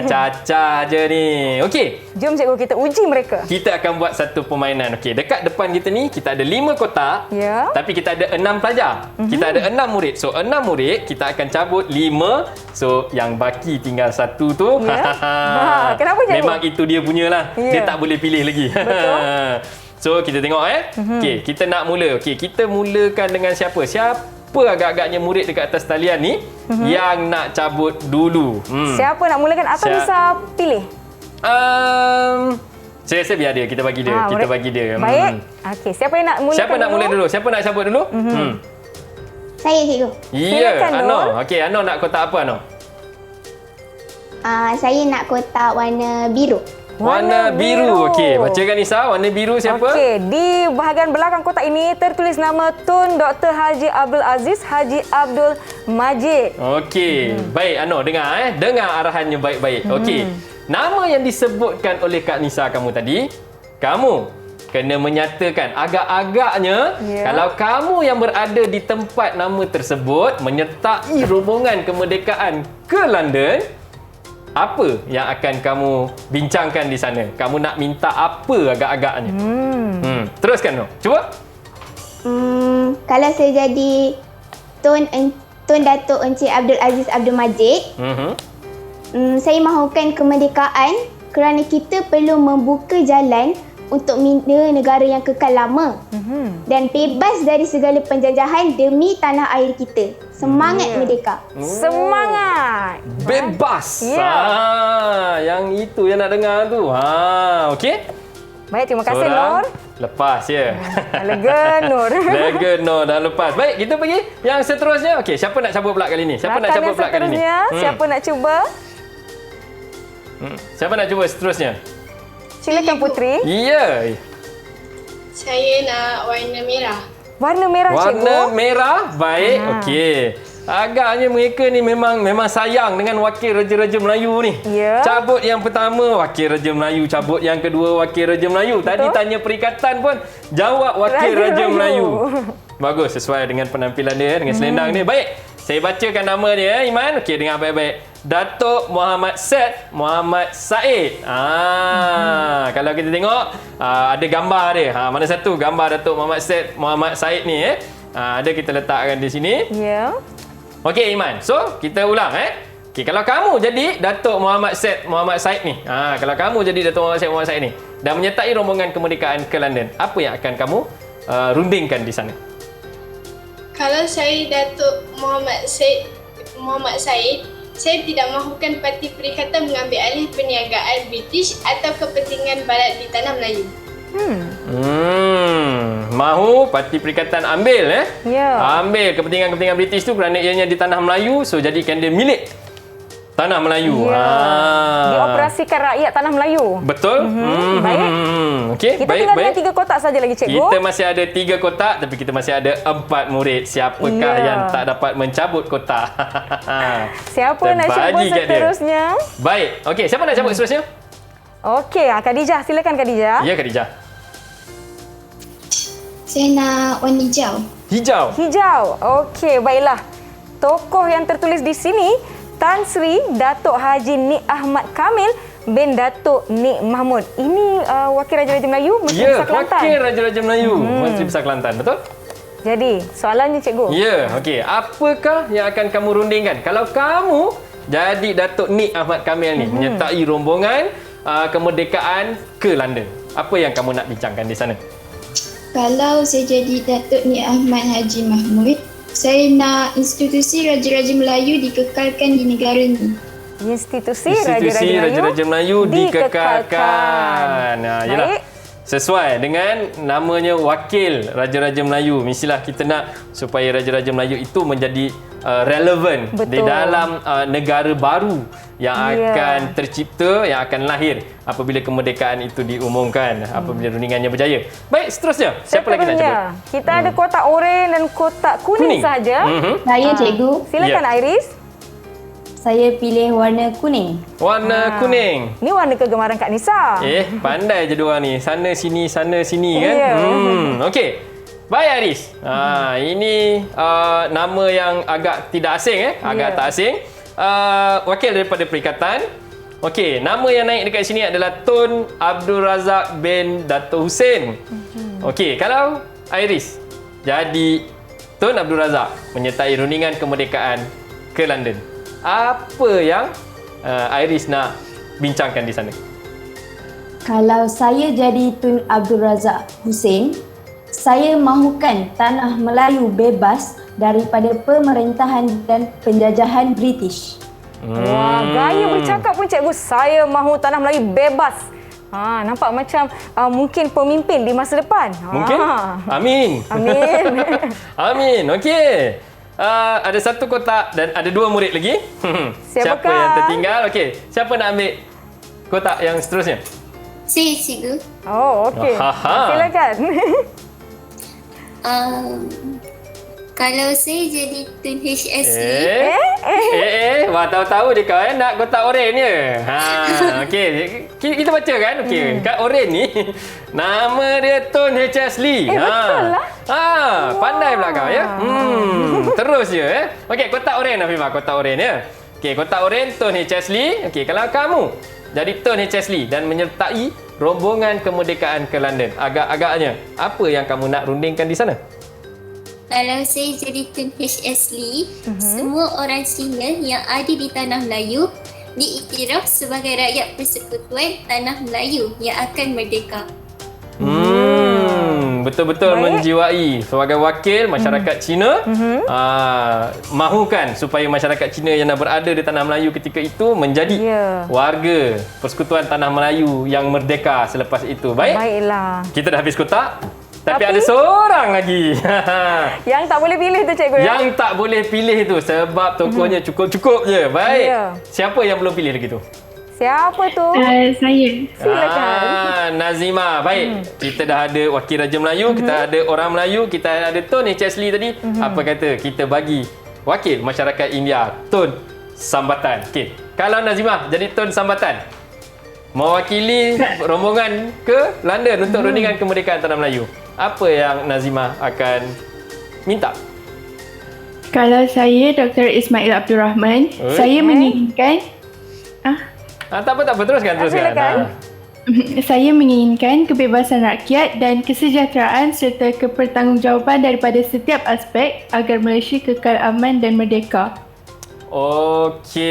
[SPEAKER 5] cacah je ni. Okey.
[SPEAKER 7] Jom cikgu kita uji mereka.
[SPEAKER 5] Kita akan buat satu permainan. Okey, dekat depan kita ni kita ada 5 kotak. Tapi kita ada 6 pelajar. Kita ada 6 murid. So 6 murid kita akan cabut 5. So yang baki tinggal 1 tu.
[SPEAKER 7] Kenapa cikgu?
[SPEAKER 5] Memang itu dia punyalah. Dia tak boleh pilih lagi. Betul. So kita tengok Okey, kita nak mula. Okey, kita mulakan dengan siapa? siapa agak-agaknya murid dekat atas talian ni yang nak cabut dulu?
[SPEAKER 7] Siapa nak mulakan atau bisa pilih?
[SPEAKER 5] Saya rasa biar dia, kita bagi dia. Kita bagi dia.
[SPEAKER 7] Baik. Okey, siapa yang nak mulakan
[SPEAKER 5] Siapa nak mula dulu? Siapa nak cabut dulu?
[SPEAKER 8] Saya, cikgu.
[SPEAKER 5] Ya, Anor. Okey, Anor nak kotak apa, Anor?
[SPEAKER 8] Saya nak kotak warna biru.
[SPEAKER 5] Warna biru. Okey, bacakan Nisa. Warna biru siapa?
[SPEAKER 7] Okey, di bahagian belakang kotak ini tertulis nama Tun Dr. Haji Abdul Aziz Haji Abdul Majid.
[SPEAKER 5] Okey, baik Anor, dengar dengar arahannya baik-baik. Okey. Nama yang disebutkan oleh Kak Nisa kamu tadi, kamu kena menyatakan agak-agaknya kalau kamu yang berada di tempat nama tersebut menyertai rombongan kemerdekaan ke London, apa yang akan kamu bincangkan di sana? Kamu nak minta apa agak-agaknya? Teruskan, Nur. Cuba.
[SPEAKER 8] Kalau saya jadi Tun Datuk Encik Abdul Aziz Abdul Majid, saya mahukan kemerdekaan kerana kita perlu membuka jalan untuk mina negara yang kekal lama dan bebas dari segala penjajahan demi tanah air kita. Semangat merdeka.
[SPEAKER 7] Semangat.
[SPEAKER 5] Bebas. Yang itu yang nak dengar tu. Okey.
[SPEAKER 7] Baik, terima kasih Nur.
[SPEAKER 5] Lepas ya.
[SPEAKER 7] Lega Nur.
[SPEAKER 5] Lega Nur dah lepas. Baik, kita pergi yang seterusnya. Okey, siapa nak cabut pula kali ni? Siapa nak cabut pula kali ni?
[SPEAKER 7] Siapa nak cuba?
[SPEAKER 5] Siapa nak cuba seterusnya?
[SPEAKER 7] Silakan Putri.
[SPEAKER 5] Ya.
[SPEAKER 9] Saya nak warna merah.
[SPEAKER 7] Warna merah, cikgu.
[SPEAKER 5] Warna merah, baik. Okey. Agaknya mereka ni memang sayang dengan wakil Raja-Raja Melayu ni.
[SPEAKER 7] Ya.
[SPEAKER 5] Cabut yang pertama, wakil Raja Melayu. Cabut yang kedua, wakil Raja Melayu. Tadi tanya perikatan pun, jawab wakil Raja Melayu. Bagus, sesuai dengan penampilan dia, dengan selendang dia. Baik, saya bacakan nama dia, Iman. Okey, dengar baik-baik. Datuk Muhammad Said Muhammad Said. Kalau kita tengok, ada gambar dia. Mana satu gambar Datuk Muhammad Said Muhammad Said ni? Ada kita letakkan di sini.
[SPEAKER 7] Ya.
[SPEAKER 5] Okey, Iman. So, kita ulang. Okey, kalau kamu jadi Datuk Muhammad Said Muhammad Said ni, kalau kamu jadi Datuk Muhammad Said Muhammad Said ni dan menyertai rombongan kemerdekaan ke London, apa yang akan kamu rundingkan di sana?
[SPEAKER 9] Kalau saya Datuk Muhammad Said, saya tidak mahukan Parti Perikatan mengambil alih perniagaan British atau kepentingan Barat di tanah Melayu.
[SPEAKER 5] Mahu Parti Perikatan ambil ambil kepentingan British tu kerana ianya di tanah Melayu, so jadikan dia milik tanah Melayu.
[SPEAKER 7] Dioperasikan rakyat tanah Melayu.
[SPEAKER 5] Betul.
[SPEAKER 7] Baik.
[SPEAKER 5] Okey,
[SPEAKER 7] kita tinggal dengan 3 kotak saja lagi, cikgu.
[SPEAKER 5] Kita masih ada 3 kotak tapi kita masih ada 4 murid. Siapakah yang tak dapat mencabut kotak?
[SPEAKER 7] Siapa nak cuba seterusnya?
[SPEAKER 5] Baik. Okey, siapa nak cabut seterusnya?
[SPEAKER 7] Okey, Khadijah, silakan Khadijah.
[SPEAKER 5] Ya, Khadijah.
[SPEAKER 9] Saya nak warna hijau.
[SPEAKER 7] Hijau. Okey, baiklah. Tokoh yang tertulis di sini Tan Sri Datuk Haji Nik Ahmad Kamil bin Datuk Nik Mahmud. Ini Wakil Raja-Raja Melayu, Menteri Besar Kelantan.
[SPEAKER 5] Wakil Raja-Raja Melayu, Menteri Besar Kelantan, betul?
[SPEAKER 7] Jadi, soalannya cikgu.
[SPEAKER 5] Ya, okey. Apakah yang akan kamu rundingkan? Kalau kamu jadi Datuk Nik Ahmad Kamil ni, menyertai rombongan kemerdekaan ke London, apa yang kamu nak bincangkan di sana?
[SPEAKER 9] Kalau saya jadi Datuk Nik Ahmad Haji Mahmud, saya nak institusi Raja-Raja Melayu dikekalkan di negara ini.
[SPEAKER 7] Institusi Raja-Raja
[SPEAKER 5] Melayu dikekalkan. Yalah. Sesuai dengan namanya Wakil Raja-Raja Melayu. Mestilah kita nak supaya Raja-Raja Melayu itu menjadi relevan di dalam negara baru yang akan tercipta, yang akan lahir apabila kemerdekaan itu diumumkan, apabila rundingannya berjaya. Baik, seterusnya. Siapa lagi nak cabut?
[SPEAKER 7] Kita ada kotak oranye dan kotak kuning saja.
[SPEAKER 11] Saya, cikgu.
[SPEAKER 7] Silakan Iris.
[SPEAKER 11] Saya pilih warna kuning.
[SPEAKER 5] Warna kuning.
[SPEAKER 7] Ni warna kegemaran Kak Nisa.
[SPEAKER 5] Pandai je diorang ni. Sana sini kan. Okey. Baik Iris. Ini nama yang agak tidak asing agak tak asing. Wakil daripada Perikatan. Okey, nama yang naik dekat sini adalah Tun Abdul Razak bin Dato' Hussein. Okey, kalau Iris jadi Tun Abdul Razak menyertai rundingan kemerdekaan ke London, apa yang Iris nak bincangkan di sana?
[SPEAKER 11] Kalau saya jadi Tun Abdul Razak Hussein, saya mahukan tanah Melayu bebas daripada pemerintahan dan penjajahan British.
[SPEAKER 7] Wah, gaya bercakap pun cikgu. Saya mahu tanah Melayu bebas. Nampak macam mungkin pemimpin di masa depan.
[SPEAKER 5] Mungkin? Amin.
[SPEAKER 7] Amin.
[SPEAKER 5] Amin. Okey. Ada satu kotak dan ada 2 murid lagi. Siapa yang tertinggal? Okey. Siapa nak ambil kotak yang seterusnya?
[SPEAKER 9] Saya, cikgu.
[SPEAKER 7] Oh, okey. Silakan.
[SPEAKER 9] Kalau saya jadi Tun HSC.
[SPEAKER 5] Wah, tahu-tahu je kau nak kotak oren je. Okey. Kita baca kan? Okey. Kat oren ni nama dia Tun H.S. Lee.
[SPEAKER 7] Betul lah.
[SPEAKER 5] Pandai pula kau ya. Terus je Okey, kotak oren Afifah, kotak oren ya. Okey, kotak oren Tun H.S. Lee. Okey, kalau kamu jadi Tun H.S. Lee dan menyertai rombongan kemerdekaan ke London, agak-agaknya apa yang kamu nak rundingkan di sana?
[SPEAKER 9] Kalau saya jadi Tun H.S. Lee, semua orang Cina yang ada di Tanah Melayu diiktiraf sebagai rakyat persekutuan Tanah Melayu yang akan merdeka.
[SPEAKER 5] Betul-betul menjiwai sebagai wakil masyarakat Cina. Mahukan supaya masyarakat Cina yang dah berada di Tanah Melayu ketika itu menjadi warga Persekutuan Tanah Melayu yang merdeka selepas itu.
[SPEAKER 7] Baiklah.
[SPEAKER 5] Kita dah habis kotak. Tapi ada seorang lagi.
[SPEAKER 7] Yang tak boleh pilih tu cikgu.
[SPEAKER 5] Yang tak boleh pilih tu sebab tokohnya cukup-cukup je. Baik. Siapa yang belum pilih lagi tu?
[SPEAKER 7] Siapa tu?
[SPEAKER 10] Saya.
[SPEAKER 7] Silakan.
[SPEAKER 5] Nazima. Baik. Kita dah ada wakil Raja Melayu, kita ada orang Melayu, kita ada Tun H.S. Lee tadi. Apa kata kita bagi wakil masyarakat India, Tun Sambatan. Okey. Kalau Nazima jadi Tun Sambatan, mewakili rombongan ke London untuk rundingan kemerdekaan Tanah Melayu, apa yang Nazima akan minta?
[SPEAKER 10] Kalau saya Dr. Ismail Abdul Rahman, saya menginginkan
[SPEAKER 5] tak apa, teruskan.
[SPEAKER 10] Saya menginginkan kebebasan rakyat dan kesejahteraan serta kebertanggungjawaban daripada setiap aspek agar Malaysia kekal aman dan merdeka.
[SPEAKER 5] Okey,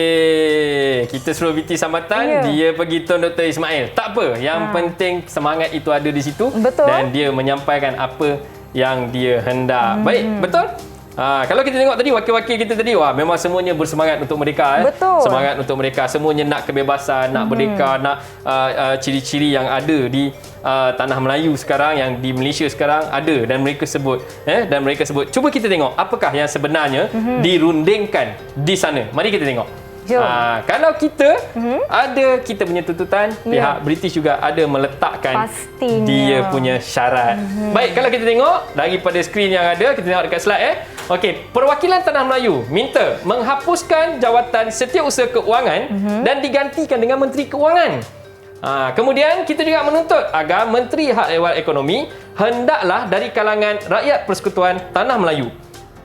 [SPEAKER 5] kita suruh BT Sambatan, dia pergi Tun Dr. Ismail. Tak apa, yang penting semangat itu ada di situ.
[SPEAKER 7] Betul.
[SPEAKER 5] Dan dia menyampaikan apa yang dia hendak. Baik, betul? Kalau kita tengok tadi wakil-wakil kita tadi, wah memang semuanya bersemangat untuk merdeka.
[SPEAKER 7] Betul.
[SPEAKER 5] Semangat untuk merdeka, semuanya nak kebebasan, nak merdeka, nak ciri-ciri yang ada di Tanah Melayu sekarang, yang di Malaysia sekarang ada dan mereka sebut cuba kita tengok apakah yang sebenarnya dirundingkan di sana. Mari kita tengok. Kalau kita kita punya tuntutan, pihak British juga ada meletakkan dia punya syarat. Baik, kalau kita tengok daripada skrin yang ada, kita tengok dekat slide Okey, perwakilan Tanah Melayu minta menghapuskan jawatan Setiausaha Keuangan dan digantikan dengan Menteri Keuangan. Kemudian kita juga menuntut agar Menteri Hak Ehwal Ekonomi hendaklah dari kalangan rakyat Persekutuan Tanah Melayu.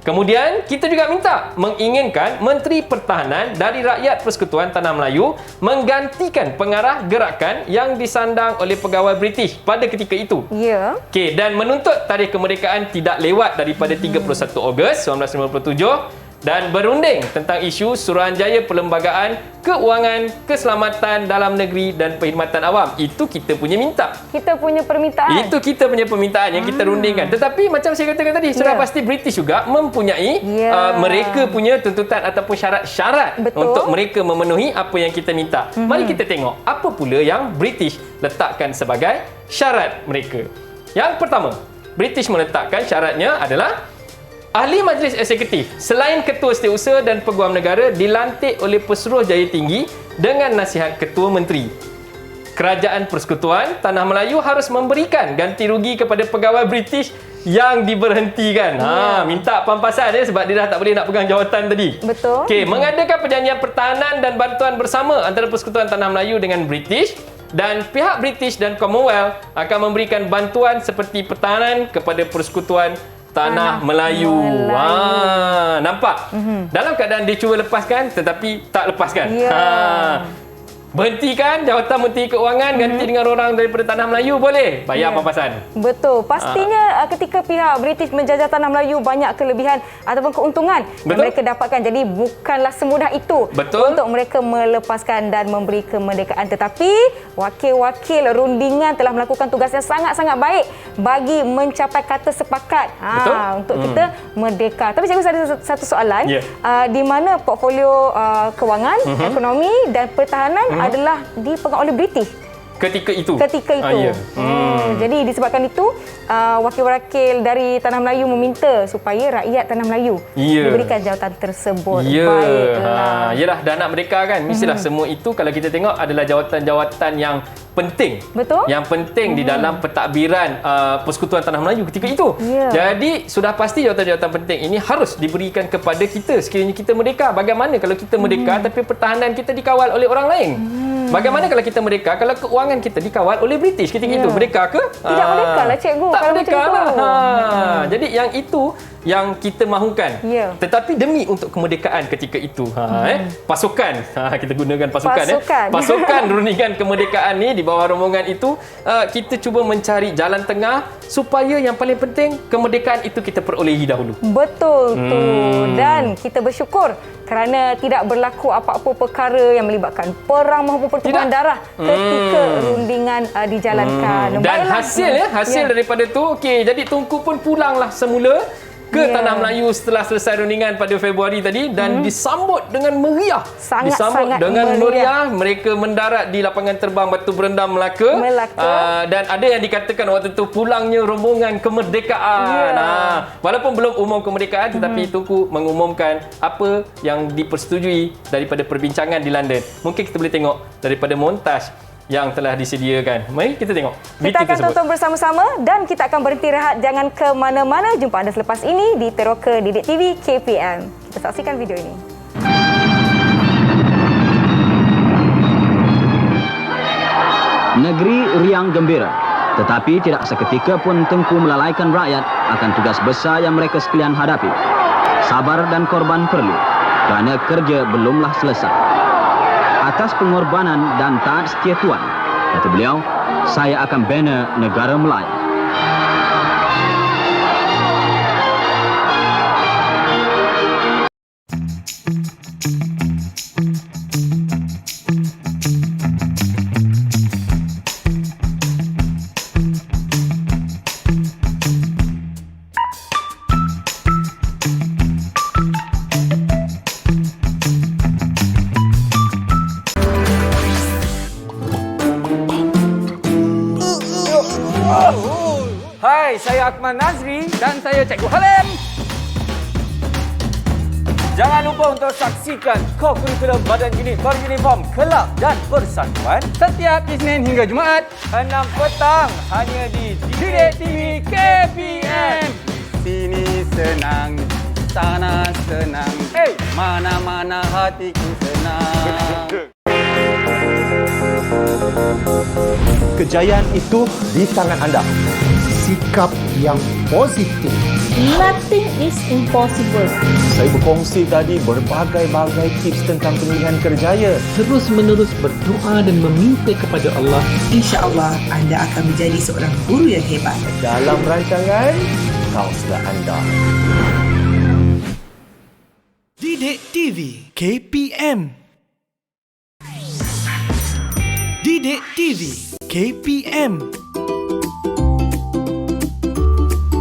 [SPEAKER 5] Kemudian kita juga minta menginginkan Menteri Pertahanan dari rakyat Persekutuan Tanah Melayu menggantikan pengarah gerakan yang disandang oleh pegawai British pada ketika itu. Okey, dan menuntut tarikh kemerdekaan tidak lewat daripada 31 Ogos 1957 dan berunding tentang isu Suruhanjaya Perlembagaan Keuangan, Keselamatan Dalam Negeri dan Perkhidmatan Awam. Itu kita punya minta.
[SPEAKER 7] Kita punya permintaan.
[SPEAKER 5] Itu kita punya permintaan yang kita rundingkan. Tetapi macam saya katakan tadi, sudah pasti British juga mempunyai mereka punya tuntutan ataupun syarat-syarat untuk mereka memenuhi apa yang kita minta. Mari kita tengok apa pula yang British letakkan sebagai syarat mereka. Yang pertama, British meletakkan syaratnya adalah Ahli Majlis Eksekutif selain Ketua Setiausaha dan Peguam Negara dilantik oleh Pesuruhjaya Tinggi dengan nasihat Ketua Menteri. Kerajaan Persekutuan Tanah Melayu harus memberikan ganti rugi kepada pegawai British yang diberhentikan. Minta pampasan sebab dia dah tak boleh nak pegang jawatan tadi.
[SPEAKER 7] Betul.
[SPEAKER 5] Okey, mengadakan perjanjian pertahanan dan bantuan bersama antara Persekutuan Tanah Melayu dengan British, dan pihak British dan Commonwealth akan memberikan bantuan seperti pertahanan kepada Persekutuan Tanah Melayu. Nampak? Dalam keadaan dia cuba lepaskan tetapi tak lepaskan. Berhentikan jawatan Menteri Keuangan, ganti dengan orang daripada Tanah Melayu, boleh? Bayar pampasan.
[SPEAKER 7] Betul. Pastinya ketika pihak British menjajah Tanah Melayu, banyak kelebihan ataupun keuntungan yang mereka dapatkan. Jadi bukanlah semudah itu untuk mereka melepaskan dan memberi kemerdekaan. Tetapi wakil-wakil rundingan telah melakukan tugas yang sangat-sangat baik bagi mencapai kata sepakat untuk kita merdeka. Tapi cikgu ada satu soalan, di mana portfolio kewangan, ekonomi dan pertahanan adalah dipegang oleh British ketika itu. Jadi disebabkan itu wakil-wakil dari Tanah Melayu meminta supaya rakyat Tanah Melayu diberikan jawatan tersebut. Baiklah.
[SPEAKER 5] Yalah, dah nak merdeka kan, mestilah semua itu kalau kita tengok adalah jawatan-jawatan yang penting.
[SPEAKER 7] Betul.
[SPEAKER 5] Yang penting di dalam pentadbiran Persekutuan Tanah Melayu ketika itu. Jadi sudah pasti jawatan-jawatan penting ini harus diberikan kepada kita sekiranya kita merdeka. Bagaimana kalau kita merdeka tapi pertahanan kita dikawal oleh orang lain? Bagaimana kalau kita merdeka kalau keuangan kita dikawal oleh British ketika itu? Merdeka ke?
[SPEAKER 7] Tidak merdeka lah cikgu.
[SPEAKER 5] Tak
[SPEAKER 7] kalau
[SPEAKER 5] merdeka
[SPEAKER 7] macam
[SPEAKER 5] lah.
[SPEAKER 7] itu.
[SPEAKER 5] Jadi yang itu yang kita mahukan. Tetapi demi untuk kemerdekaan ketika itu. Pasukan. Kita gunakan pasukan. Pasukan rundingan kemerdekaan ni di bawah rombongan itu, kita cuba mencari jalan tengah supaya yang paling penting kemerdekaan itu kita perolehi dahulu.
[SPEAKER 7] Betul tu. Dan kita bersyukur kerana tidak berlaku apa-apa perkara yang melibatkan perang maupun pertumpahan darah ketika rundingan dijalankan.
[SPEAKER 5] Dan hasil daripada tu, okey, jadi Tunku pun pulanglah semula ke Tanah Melayu setelah selesai rundingan pada Februari tadi dan disambut dengan meriah. Disambut dengan meriah. Mereka mendarat di lapangan terbang Batu Berendam Melaka. Dan ada yang dikatakan waktu itu pulangnya rombongan kemerdekaan. Walaupun belum umum kemerdekaan, tetapi Tunku mengumumkan apa yang dipersetujui daripada perbincangan di London. Mungkin kita boleh tengok daripada montaj yang telah disediakan. Mari kita tengok
[SPEAKER 7] kita akan tonton bersama-sama dan kita akan berhenti rehat. Jangan ke mana-mana. Jumpa anda selepas ini di Teroka Didik TV KPM. Kita saksikan video ini.
[SPEAKER 14] Negeri riang gembira, tetapi tidak seketika pun Tengku melalaikan rakyat akan tugas besar yang mereka sekalian hadapi. Sabar dan korban perlu, kerana kerja belumlah selesai. Atas pengorbanan dan taat setia Tuan, kata beliau, saya akan bina negara Melayu.
[SPEAKER 15] Hai, saya Akmal Nazri dan saya Cikgu Halim. Jangan lupa untuk saksikan co-curriculum Badan Unit Beruniform Kelab dan Persatuan setiap Isnin hingga Jumaat 6 petang hanya di Didik TV KPM. Sini senang, sana senang, mana-mana hatiku senang.
[SPEAKER 16] Kejayaan itu di tangan anda. Sikap yang positif.
[SPEAKER 17] Nothing is impossible.
[SPEAKER 16] Saya berkongsi tadi berbagai-bagai tips tentang pemilihan kerjaya.
[SPEAKER 18] Terus menerus berdoa dan meminta kepada Allah.
[SPEAKER 19] InsyaAllah anda akan menjadi seorang guru yang hebat.
[SPEAKER 16] Dalam rancangan Kaunselor Anda.
[SPEAKER 13] Didik TV KPM. Didik TV KPM.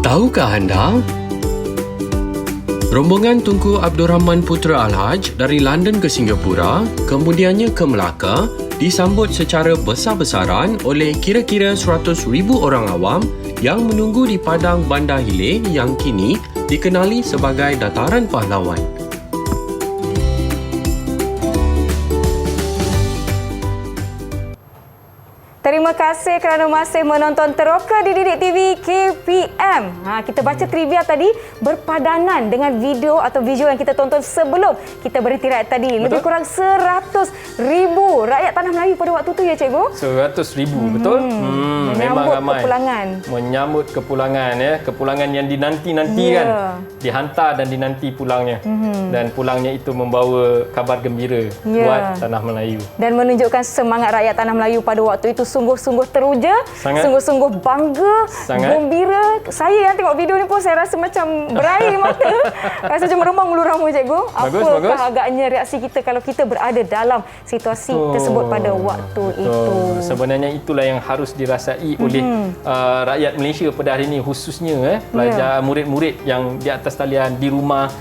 [SPEAKER 12] Tahukah anda? Rombongan Tunku Abdul Rahman Putra Al-Haj dari London ke Singapura, kemudiannya ke Melaka, disambut secara besar-besaran oleh kira-kira 100,000 orang awam yang menunggu di padang Bandar Hilir yang kini dikenali sebagai Dataran Pahlawan.
[SPEAKER 7] Terima Terima kasih kerana masih menonton Teroka di Didik TV KPM. Kita baca trivia tadi berpadanan dengan video atau visual yang kita tonton sebelum kita berhenti rakyat tadi. Betul? Lebih kurang 100,000 rakyat Tanah Melayu pada waktu tu ya cikgu?
[SPEAKER 5] 100,000, betul? Memang ramai.
[SPEAKER 7] Kepulangan.
[SPEAKER 5] Menyambut kepulangan ya. Kepulangan yang dinanti-nantikan. Dihantar dan dinanti pulangnya. Dan pulangnya itu membawa kabar gembira buat Tanah Melayu. Dan menunjukkan semangat rakyat Tanah Melayu pada waktu itu sungguh-sungguh teruja, sungguh-sungguh bangga, gembira. Saya yang tengok video ni pun saya rasa macam berair mata. Rasa macam meremang ulu rambut cikgu. Apakah agaknya reaksi kita kalau kita berada dalam situasi tersebut pada waktu itu? Sebenarnya itulah yang harus dirasai oleh rakyat Malaysia pada hari ini, khususnya pelajar murid-murid yang di atas talian di rumah,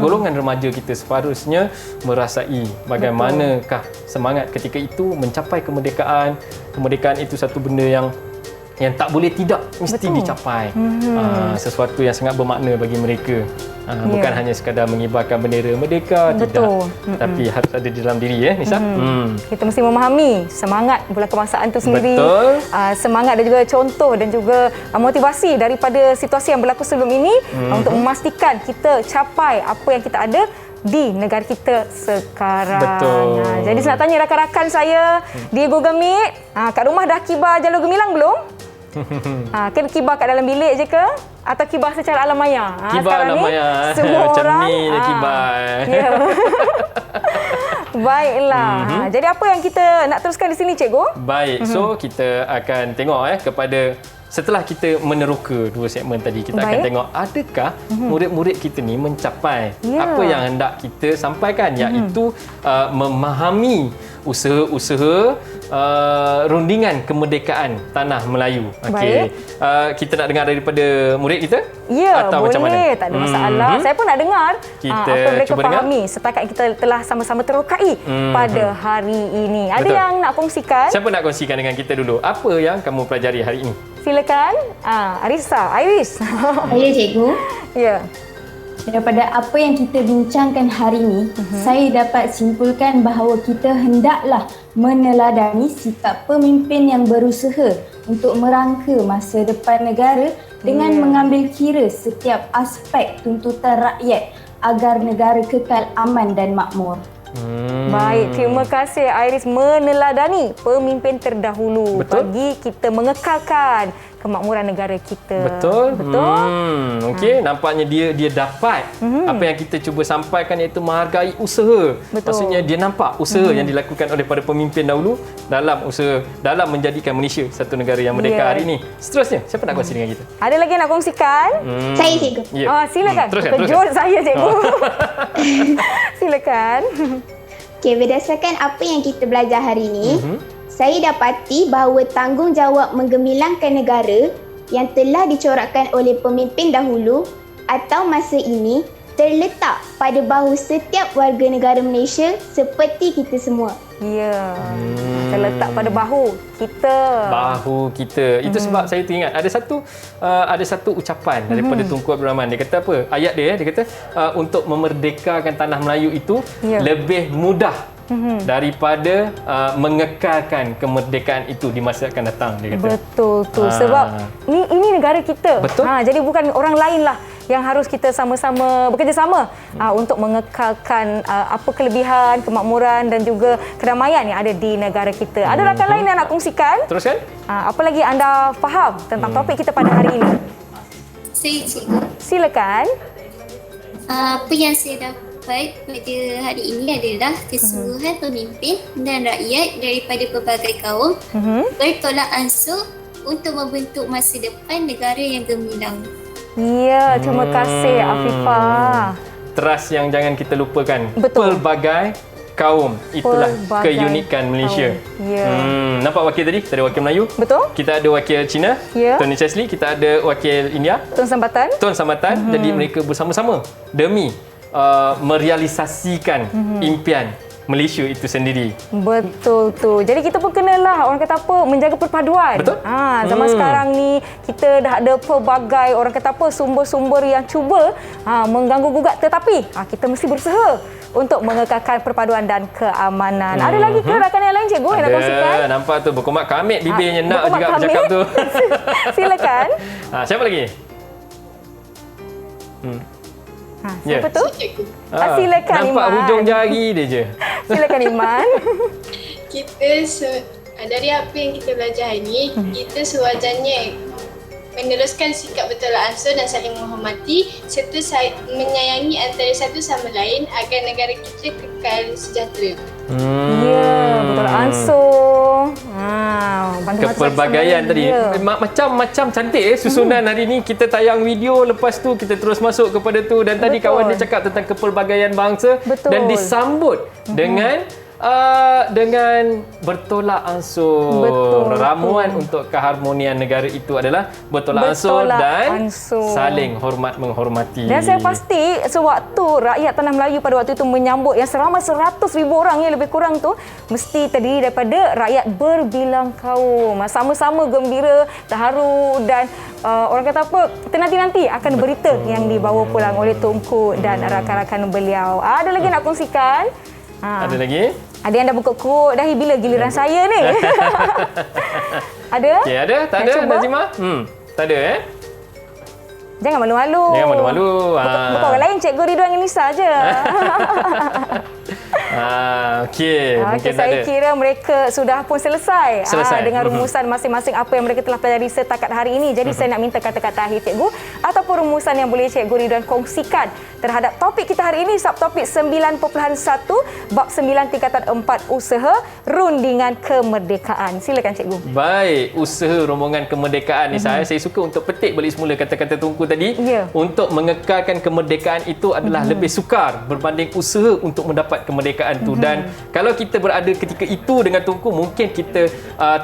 [SPEAKER 5] golongan remaja kita seharusnya merasai bagaimanakah semangat ketika itu mencapai kemerdekaan. Kemerdekaan itu satu benda yang tak boleh tidak mesti dicapai. Sesuatu yang sangat bermakna bagi mereka. Bukan hanya sekadar mengibarkan bendera merdeka, tidak. Tapi harus ada di dalam diri Nisa. Kita mesti memahami semangat bulan kebangsaan itu sendiri. Semangat dan juga contoh dan juga motivasi daripada situasi yang berlaku sebelum ini untuk memastikan kita capai apa yang kita ada di negara kita sekarang. Jadi saya nak tanya rakan-rakan saya di Google Meet, kat rumah dah kibar jalur gemilang belum? Kena kibar kat dalam bilik je ke? Atau kibar secara alam maya? Kibar alam maya.
[SPEAKER 7] Semua
[SPEAKER 5] macam
[SPEAKER 7] orang
[SPEAKER 5] ni dia kibar.
[SPEAKER 7] Baiklah. Jadi apa yang kita nak teruskan di sini cikgu? Baik.
[SPEAKER 5] So kita akan tengok kepada setelah kita meneroka dua segmen tadi, kita akan tengok adakah murid-murid kita ni mencapai apa yang hendak kita sampaikan, iaitu memahami usaha-usaha rundingan kemerdekaan Tanah Melayu. Okey. Kita nak dengar daripada murid kita? Ya, atau boleh. Macam mana? Tak ada masalah. Saya pun nak dengar apa mereka fahami setakat kita telah sama-sama terokai pada hari ini. Ada yang nak kongsikan? Siapa nak kongsikan dengan kita dulu? Apa yang kamu pelajari hari ini? Silakan. Iris.
[SPEAKER 11] Saya cikgu.
[SPEAKER 7] Ya.
[SPEAKER 11] Daripada apa yang kita bincangkan hari ini, saya dapat simpulkan bahawa kita hendaklah meneladani sikap pemimpin yang berusaha untuk merangka masa depan negara dengan mengambil kira setiap aspek tuntutan rakyat agar negara kekal aman dan makmur.
[SPEAKER 7] Baik, terima kasih Iris meneladani pemimpin terdahulu bagi kita mengekalkan kemakmuran negara kita. Betul. Okey, nampaknya dia dapat apa yang kita cuba sampaikan, iaitu menghargai usaha. Maksudnya dia nampak usaha yang dilakukan oleh para pemimpin dahulu dalam menjadikan Malaysia satu negara yang merdeka hari ini. Seterusnya, siapa nak kongsi dengan kita? Ada lagi yang nak kongsikan?
[SPEAKER 8] Saya cikgu.
[SPEAKER 7] Silakan. Kejut saya cikgu. Silakan.
[SPEAKER 8] Okey, berdasarkan apa yang kita belajar hari ini, saya dapati bahawa tanggungjawab menggemilangkan negara yang telah dicorakkan oleh pemimpin dahulu atau masa ini terletak pada bahu setiap warga negara Malaysia seperti kita semua. Ya, terletak pada bahu kita. Itu sebab saya teringat ada satu ucapan daripada Tunku Abdul Rahman. Dia kata apa? Ayat dia kata untuk memerdekakan Tanah Melayu itu lebih mudah daripada mengekalkan kemerdekaan itu di masa akan datang, dia kata. Betul tu. Sebab ini negara kita. Betul. Jadi bukan orang lain lah yang harus kita sama-sama bekerjasama untuk mengekalkan apa kelebihan, kemakmuran dan juga kedamaian yang ada di negara kita. Ada rakan lain yang nak kongsikan? Teruskan. Apa lagi anda faham tentang topik kita pada hari ini?
[SPEAKER 9] Saya cikgu.
[SPEAKER 7] Silakan.
[SPEAKER 9] Apa yang saya dapat pada hari ini adalah keseluruhan pemimpin dan rakyat daripada pelbagai kaum bertolak ansur untuk membentuk masa depan negara yang gemilang. Ya, terima kasih Afifah. Teras yang jangan kita lupakan. Betul. Pelbagai kaum. Itulah keunikan Malaysia. Nampak wakil tadi? Kita ada wakil Melayu. Betul. Kita ada wakil Cina. Tony Chesley. Kita ada wakil India. Tun Sambatan. Jadi mereka bersama-sama demi merealisasikan impian
[SPEAKER 5] Malaysia itu sendiri.
[SPEAKER 7] Betul tu. Jadi kita pun kenalah orang kata apa, menjaga perpaduan.
[SPEAKER 5] Betul.
[SPEAKER 7] Zaman sekarang ni kita dah ada pelbagai orang kata apa, sumber-sumber yang cuba mengganggu gugat, tetapi kita mesti berusaha untuk mengekalkan perpaduan dan keamanan. Ada lagi ke rakan yang lain cikgu yang nak kongsikan?
[SPEAKER 5] Ada, nampak tu berkomak kamit bibirnya nak
[SPEAKER 7] berkomak
[SPEAKER 5] juga
[SPEAKER 7] kamit.
[SPEAKER 5] bercakap tu.
[SPEAKER 7] Silakan.
[SPEAKER 5] Siapa lagi?
[SPEAKER 7] Siapa tu? Silakan
[SPEAKER 5] nampak
[SPEAKER 7] Iman.
[SPEAKER 5] hujung jari dia je.
[SPEAKER 7] Silakan Iman.
[SPEAKER 9] Dari apa yang kita belajar hari ini, kita sewajarnya meneruskan sikap bertolak ansur dan saling menghormati serta menyayangi antara satu sama lain agar negara kita kekal sejahtera.
[SPEAKER 7] Ya, bertolak ansur.
[SPEAKER 5] Kepelbagaian tadi. Macam cantik susunan hari ni. Kita tayang video, lepas tu kita terus masuk kepada tu, dan tadi kawan dia cakap tentang kepelbagaian bangsa.
[SPEAKER 7] Betul.
[SPEAKER 5] Dan disambut dengan bertolak ansur.
[SPEAKER 7] Betul.
[SPEAKER 5] Ramuan untuk keharmonian negara itu adalah bertolak ansur dan saling hormat menghormati.
[SPEAKER 7] Dan saya pasti sewaktu rakyat Tanah Melayu pada waktu itu menyambut yang seramai 100,000 orang yang lebih kurang tu, mesti terdiri daripada rakyat berbilang kaum. Sama-sama gembira, terharu, dan orang kata apa, nanti akan berita yang dibawa pulang oleh Tunku dan rakan-rakan beliau. Ada lagi nak kongsikan?
[SPEAKER 5] Ada lagi?
[SPEAKER 7] Ada yang dah buka-kuk dah, bila giliran saya ni? Ada?
[SPEAKER 5] Okey, ada? Tak ada, Nazima? Tak ada
[SPEAKER 7] Jangan malu-malu.
[SPEAKER 5] Jangan malu-malu.
[SPEAKER 7] Bukan orang lain, Cikgu Ridwan dengan Nisa je.
[SPEAKER 5] Okey, mungkin tak
[SPEAKER 7] saya
[SPEAKER 5] ada.
[SPEAKER 7] kira mereka sudah pun selesai. Dengan rumusan masing-masing apa yang mereka telah pelajari setakat hari ini. Jadi saya nak minta kata-kata akhir Cikgu ataupun rumusan yang boleh Cikgu Ridwan kongsikan terhadap topik kita hari ini, subtopik 9.1 bab 9 tingkatan 4 usaha rundingan kemerdekaan. Silakan Cikgu.
[SPEAKER 5] Baik, usaha rombongan kemerdekaan ni saya suka untuk petik balik semula kata-kata Tunku tadi. Untuk mengekalkan kemerdekaan itu adalah lebih sukar berbanding usaha untuk mendapat kemerdekaan tu. Dan kalau kita berada ketika itu dengan Tunku, mungkin kita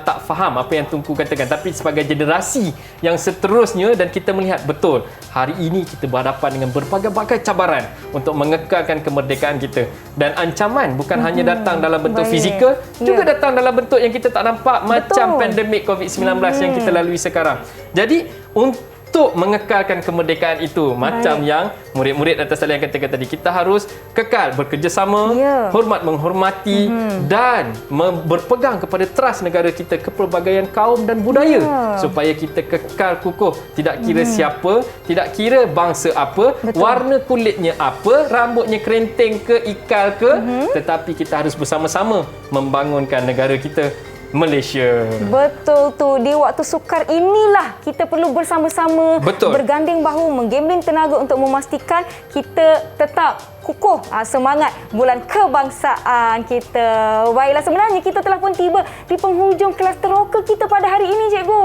[SPEAKER 5] tak faham apa yang Tunku katakan, tapi sebagai generasi yang seterusnya dan kita melihat betul hari ini kita berhadapan dengan berbagai-bagai cabaran untuk mengekalkan kemerdekaan kita, dan ancaman bukan hanya datang dalam bentuk fizikal, juga datang dalam bentuk yang kita tak nampak, macam pandemik COVID-19 yang kita lalui sekarang. Jadi untuk mengekalkan kemerdekaan itu, macam yang murid-murid atas talian katakan tadi, kita harus kekal bekerjasama, hormat menghormati, dan berpegang kepada teras negara kita, kepelbagaian kaum dan budaya, supaya kita kekal kukuh, tidak kira siapa, tidak kira bangsa apa, warna kulitnya apa, rambutnya kerenteng ke, ikal ke, tetapi kita harus bersama-sama membangunkan negara kita, Malaysia.
[SPEAKER 7] Betul tu. Di waktu sukar inilah kita perlu bersama-sama berganding bahu, menggambling tenaga untuk memastikan kita tetap kukuh semangat bulan kebangsaan kita. Baiklah, sebenarnya kita telah pun tiba di penghujung kelas teroka kita pada hari ini, Cikgu.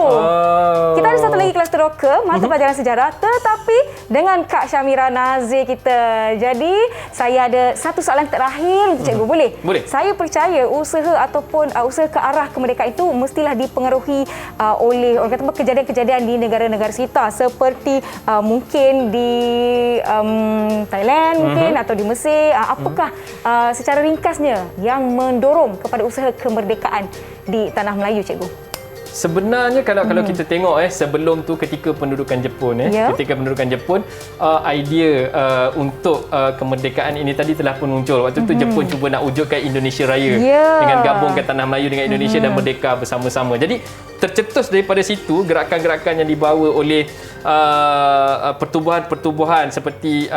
[SPEAKER 7] Kita ada satu lagi kelas teroka, mata pelajaran sejarah, tetapi dengan Kak Syamira Nazir kita. Jadi, saya ada satu soalan terakhir untuk Cikgu. Boleh?
[SPEAKER 5] Boleh.
[SPEAKER 7] Saya percaya usaha ataupun usaha ke arah kemerdekaan itu mestilah dipengaruhi oleh orang kata kejadian-kejadian di negara-negara sekitar, seperti mungkin di Thailand mungkin atau di Mesir. Apakah secara ringkasnya yang mendorong kepada usaha kemerdekaan di Tanah Melayu, Cikgu?
[SPEAKER 5] Sebenarnya kalau kita tengok sebelum tu ketika pendudukan Jepun ketika pendudukan Jepun, idea untuk kemerdekaan ini tadi telah pun muncul. Waktu tu Jepun cuba nak wujudkan Indonesia Raya dengan gabungkan Tanah Melayu dengan Indonesia dan merdeka bersama-sama. Jadi tercetus daripada situ gerakan-gerakan yang dibawa oleh pertubuhan-pertubuhan seperti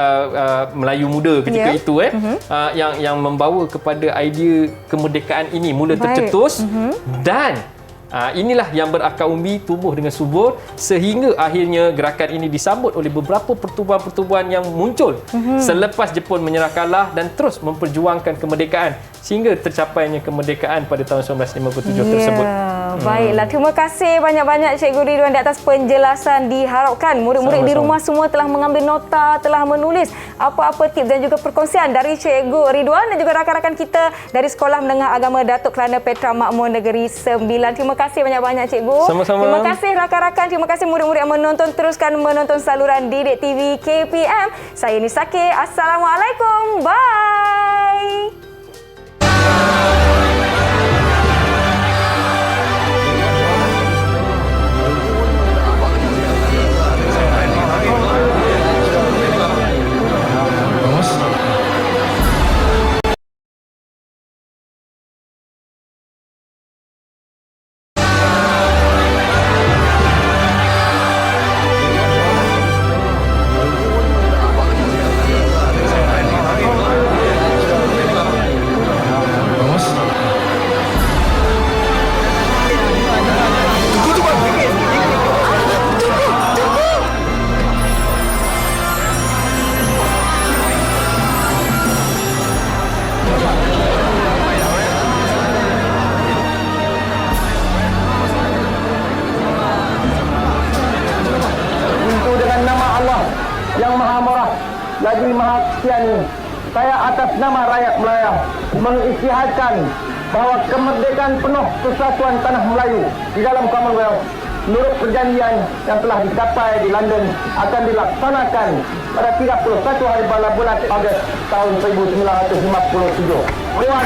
[SPEAKER 5] Melayu Muda ketika itu yang membawa kepada idea kemerdekaan ini mula tercetus dan inilah yang berakar umbi, tumbuh dengan subur sehingga akhirnya gerakan ini disambut oleh beberapa pertubuhan-pertubuhan yang muncul selepas Jepun menyerah kalah dan terus memperjuangkan kemerdekaan sehingga tercapainya kemerdekaan pada tahun 1957 tersebut.
[SPEAKER 7] Baiklah, terima kasih banyak-banyak Cikgu Ridwan di atas penjelasan. Diharapkan murid-murid di rumah semua telah mengambil nota, telah menulis apa-apa tips dan juga perkongsian dari Cikgu Ridwan dan juga rakan-rakan kita dari Sekolah Menengah Agama Datuk Kelana Petra Makmur Negeri 9. Terima kasih banyak-banyak Cikgu.
[SPEAKER 5] Sama-sama.
[SPEAKER 7] Terima kasih rakan-rakan, terima kasih murid-murid yang menonton. Teruskan menonton saluran Didik TV KPM. Saya Nisake. Assalamualaikum. Bye.
[SPEAKER 20] Negeri Mahasean ini, saya atas nama rakyat Melayu mengisytiharkan bahawa kemerdekaan penuh kesatuan tanah Melayu di dalam Commonwealth menurut perjanjian yang telah dicapai di London akan dilaksanakan pada 31 hari bulan Ogos tahun 1957. Puan